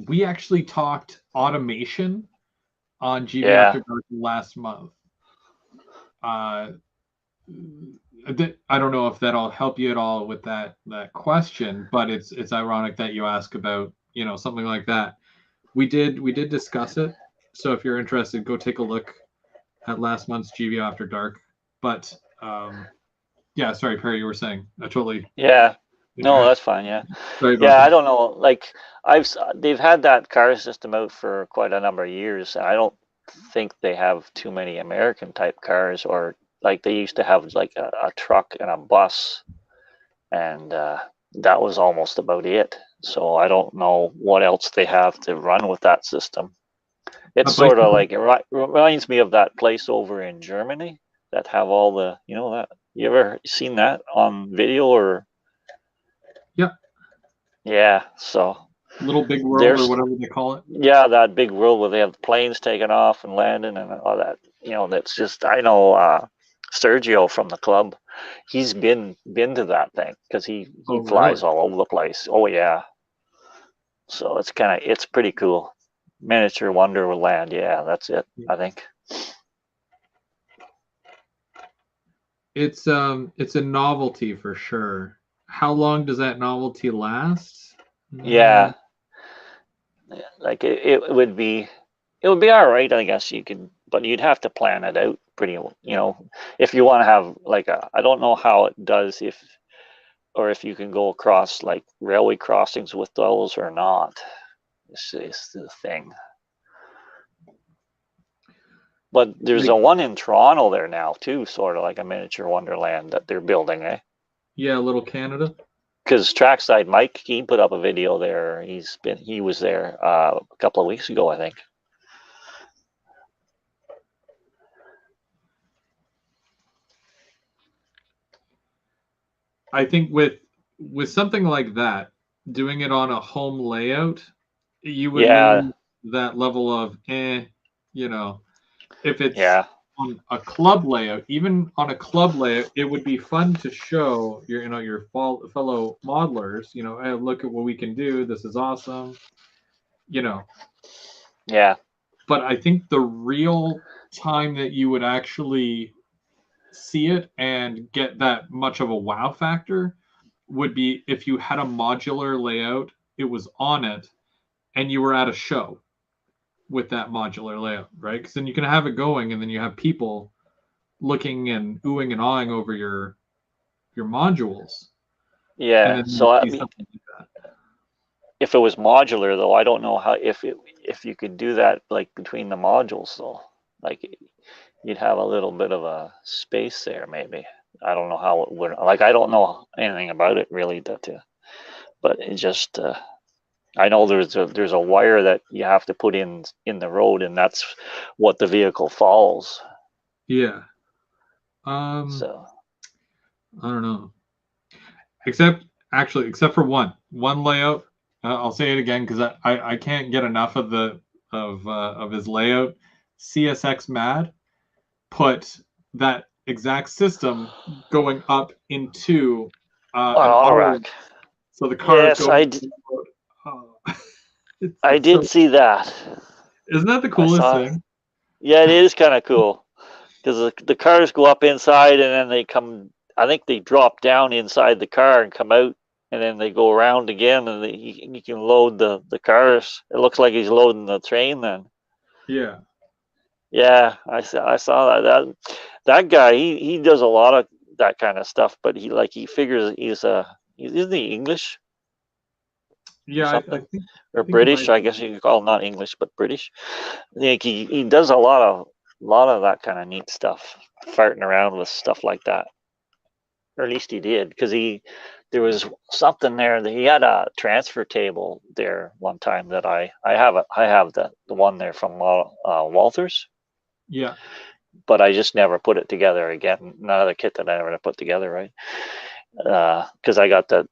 we actually talked automation on GB Yeah, After Dark last month. Uh, I don't know if that'll help you at all with that question, but it's ironic that you ask about something like that. We did discuss it, so if you're interested, go take a look at last month's GB After Dark. But yeah, sorry, Perry, you were saying. I totally yeah. No, interrupted. that's fine. Yeah, Sorry about yeah. I that. don't know. Like they've had that car system out for quite a number of years. I don't think they have too many American type cars, or like they used to have like a truck and a bus, and that was almost about it. So I don't know what else they have to run with that system. A It's sort of bicycle. like reminds me of that place over in Germany that have all the, that you ever seen that on video or Yeah, yeah, so Little Big World or there's whatever they call it. yeah, that big world where they have the planes taking off and landing and all that. That's just I know Sergio from the club. He's been to that thing because he Oh, really? flies all over the place. Oh yeah. So it's pretty cool. Miniature Wonderland, yeah, that's it, I think. It's a novelty for sure. How long does that novelty last? Yeah, like it would be all right, I guess you could, but you'd have to plan it out if you want to have like I don't know how it does if you can go across like railway crossings with those or not. This is the thing. But there's Like, a one in Toronto there now too, sort of like a miniature Wonderland that they're building, eh? yeah, Little Canada. Because Trackside Mike, he put up a video there. He was there a couple of weeks ago, I think. I think with something like that, doing it on a home layout, you would Yeah, lose that level of you know, if it's yeah, on a club layout, even on a club layout, it would be fun to show your fellow modelers, hey, look at what we can do. This is awesome, you know. yeah, But I think the real time that you would actually see it and get that much of a wow factor would be if you had a modular layout, it was on it, and you were at a show with that modular layout, right? Because then you can have it going, and then you have people looking and oohing and awing over your modules, and yeah. then you So I see mean, something like that. if it was modular though, I don't know how if you could do that like between the modules though. Like you'd have a little bit of a space there, maybe. I don't know how it would. Like I don't know anything about it really, but it just I know there's a wire that you have to put in the road, and that's what the vehicle follows. Yeah. Um, So I don't know. Except for one layout. I'll say it again because I can't get enough of of his layout. CSX Mad put that exact system going up into an all auto, right. so the cars Yes, go. I It's so, did see that. isn't that the I coolest saw. thing? Yeah, it is kind of cool because the cars go up inside and then they come. I think they drop down inside the car and come out, and then they go around again, and you can load the cars. It looks like he's loading the train then. Yeah. Yeah, I saw that guy. He does a lot of that kind of stuff, but he figures isn't he English or Yeah, I something, I or think he British? might I be. guess you could call him not English but British. I think he does a lot of that kind of neat stuff, farting around with stuff like that, or at least he did, because there was something there that he had a transfer table there one time that I have the one there from Walters, Yeah. but I just never put it together again. Another kit that I never put together, right? Because I got the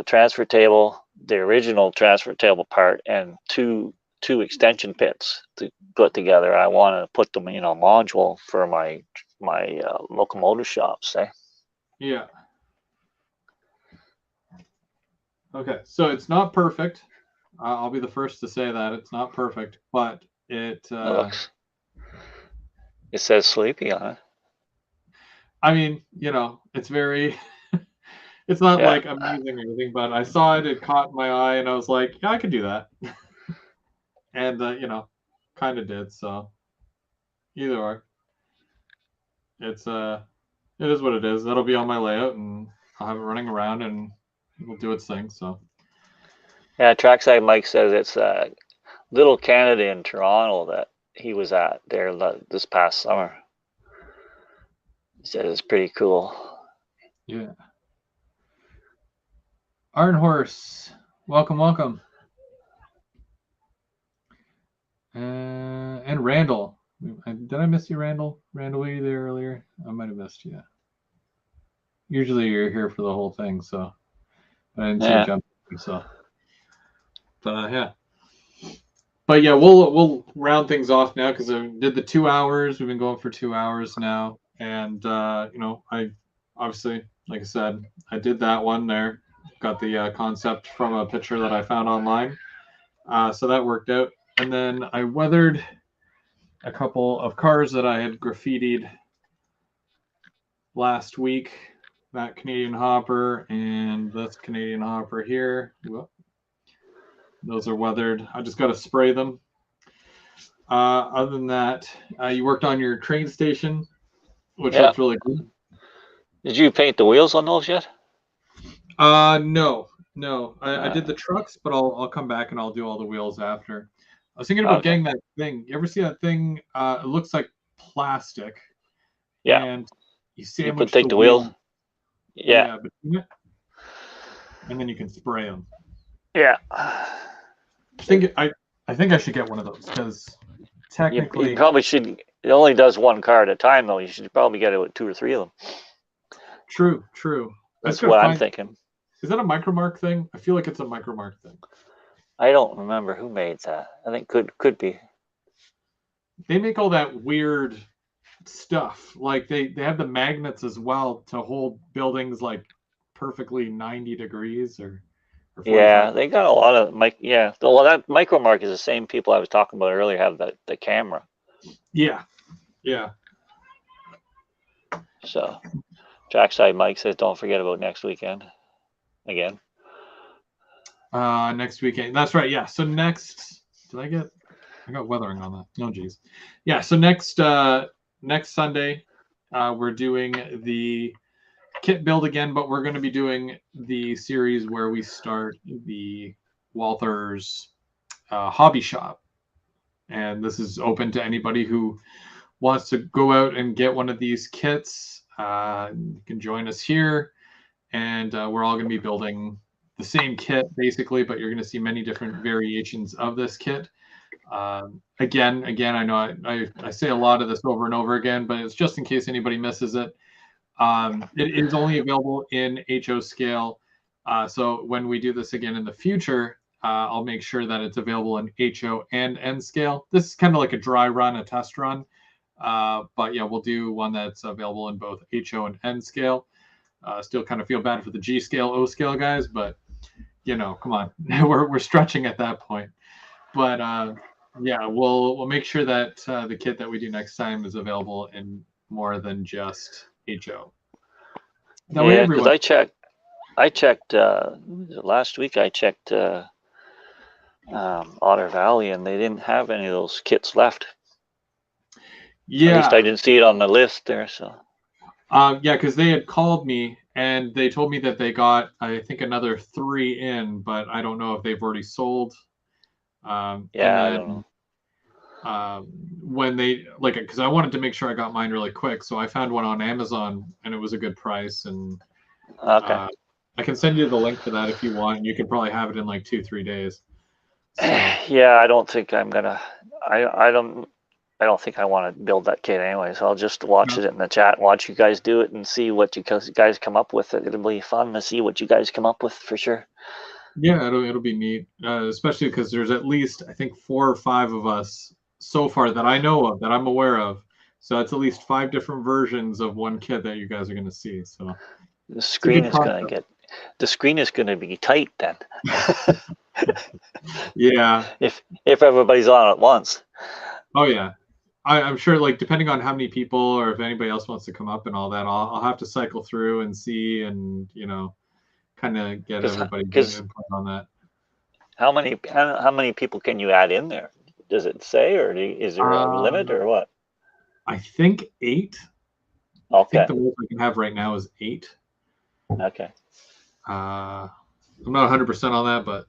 transfer table, the original transfer table part, and two extension pits to put together. I want to put them in a module for my locomotive shops. Yeah. Okay. So it's not perfect. I'll be the first to say that it's not perfect, but it. It looks. It says sleepy on it. I mean, it's very. It's not Yeah. like amazing or anything, but I saw it. It caught my eye, and I was like, yeah, I could do that, and kind of did. So either or, it's it is what it is. That'll be on my layout, and I'll have it running around, and it'll do its thing. So Yeah. Trackside Mike says it's Little Canada in Toronto that he was at there this past summer. He said it's pretty cool. yeah, Iron Horse, welcome, welcome, and Randall. Did I miss you, Randall? Randall, were you there earlier? I might have missed you. Usually you're here for the whole thing, so I didn't see you Yeah. jump. So, but yeah. But yeah, we'll round things off now because I did the 2 hours. We've been going for 2 hours now, and I obviously, like I said, I did that one there. Got the concept from a picture that I found online, so that worked out. And then I weathered a couple of cars that I had graffitied last week. That Canadian Hopper and this Canadian Hopper here. Whoop. Those are weathered. I just got to spray them. Other than that, you worked on your train station, which Yeah. looked really good. Did you paint the wheels on those yet? No, no. I did the trucks, but I'll come back and I'll do all the wheels after. I was thinking about Okay. getting that thing. You ever see that thing? It looks like plastic, Yeah. and you You could sandwich take the the wheels. wheel, Yeah. yeah, between it, and then you can spray them. Yeah. I think I should get one of those because You technically, probably should. It only does one car at a time, though. You should probably get it with two or three of them. true, true. I just That's gotta what I'm find. thinking. Is that a micromark thing? I feel like it's a micromark thing. I don't remember who made that. I think could be. They make all that weird stuff. Like they have the magnets as well to hold buildings like perfectly 90 degrees or 45. Yeah, they got a lot of Yeah, well, that Micromark is the same people I was talking about earlier have the camera. Yeah, yeah. So, Trackside Mike says, don't forget about next weekend again. Next weekend. That's right. Yeah. So next, I got weathering on that. No, geez. Yeah. So next Sunday, we're doing the kit build again, but we're going to be doing the series where we start the Walther's hobby shop, and this is open to anybody who wants to go out and get one of these kits. You can join us here, and we're all going to be building the same kit basically, but you're going to see many different variations of this kit. Again, I know I say a lot of this over and over again, but it's just in case anybody misses it. It is only available in HO scale. So when we do this again in the future, I'll make sure that it's available in HO and N scale. This is kind of like a dry run, a test run. But yeah, we'll do one that's available in both HO and N scale. Still kind of feel bad for the G scale, O scale guys, but come on, we're stretching at that point. But yeah, we'll make sure that the kit that we do next time is available in more than just HO. That way, because I checked last week. I checked Otter Valley, and they didn't have any of those kits left. Yeah, at least I didn't see it on the list there. So yeah, because they had called me and they told me that they got, I think, another 3 in, but I don't know if they've already sold. Yeah, and then, I don't know. When they because I wanted to make sure I got mine really quick, so I found one on Amazon and it was a good price. And okay, I can send you the link to that if you want. You can probably have it in like 2-3 days. So. Yeah, I don't think I'm gonna. I don't think I want to build that kit anyway. So I'll just watch it in the chat, watch you guys do it, and see what you guys come up with. It'll be fun to see what you guys come up with for sure. Yeah, it'll be neat, especially because there's at least, I think, 4 or 5 of us so far that I know of, that I'm aware of. So it's at least 5 different versions of one kit that you guys are going to see. So the screen is going to be tight then. Yeah. If everybody's on at once. Oh yeah, I'm sure. Like depending on how many people or if anybody else wants to come up and all that, I'll have to cycle through and see and kind of get everybody input on that. How many people can you add in there? Does it say, or is there a limit, or what? I think 8. Okay. I think the most I can have right now is 8. Okay. I'm not 100% on that, but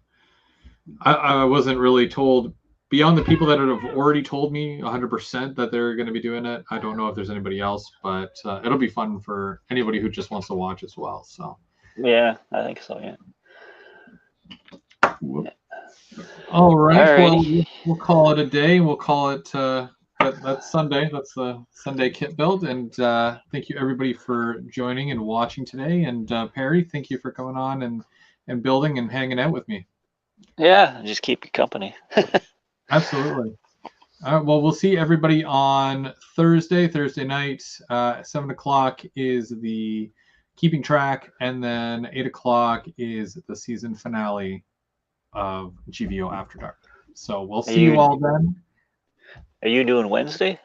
I wasn't really told beyond the people that have already told me 100% that they're going to be doing it. I don't know if there's anybody else, but it'll be fun for anybody who just wants to watch as well. So. Yeah, I think so. Yeah. All right. Well, we'll call it a day. We'll call it that's Sunday. That's the Sunday kit build. And thank you everybody for joining and watching today. And Perry, thank you for coming on and building and hanging out with me. Yeah, just keep you company. Absolutely. All right. Well, we'll see everybody on Thursday night. 7 o'clock is the keeping track, and then 8 o'clock is the season finale of GVO After Dark. So we'll see you all then. Are you doing Wednesday?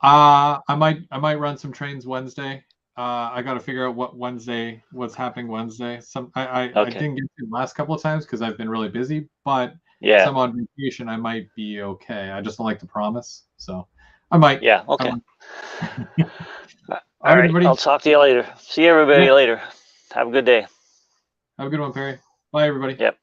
I might run some trains Wednesday. I got to figure out what's happening Wednesday. I didn't get to the last couple of times because I've been really busy, but yeah, I'm on vacation. I might be okay. I just don't like to promise, so I might. Yeah. Okay. All right, everybody. I'll talk to you later. See everybody later. Have a good day. Have a good one, Perry. Bye, everybody. Yep.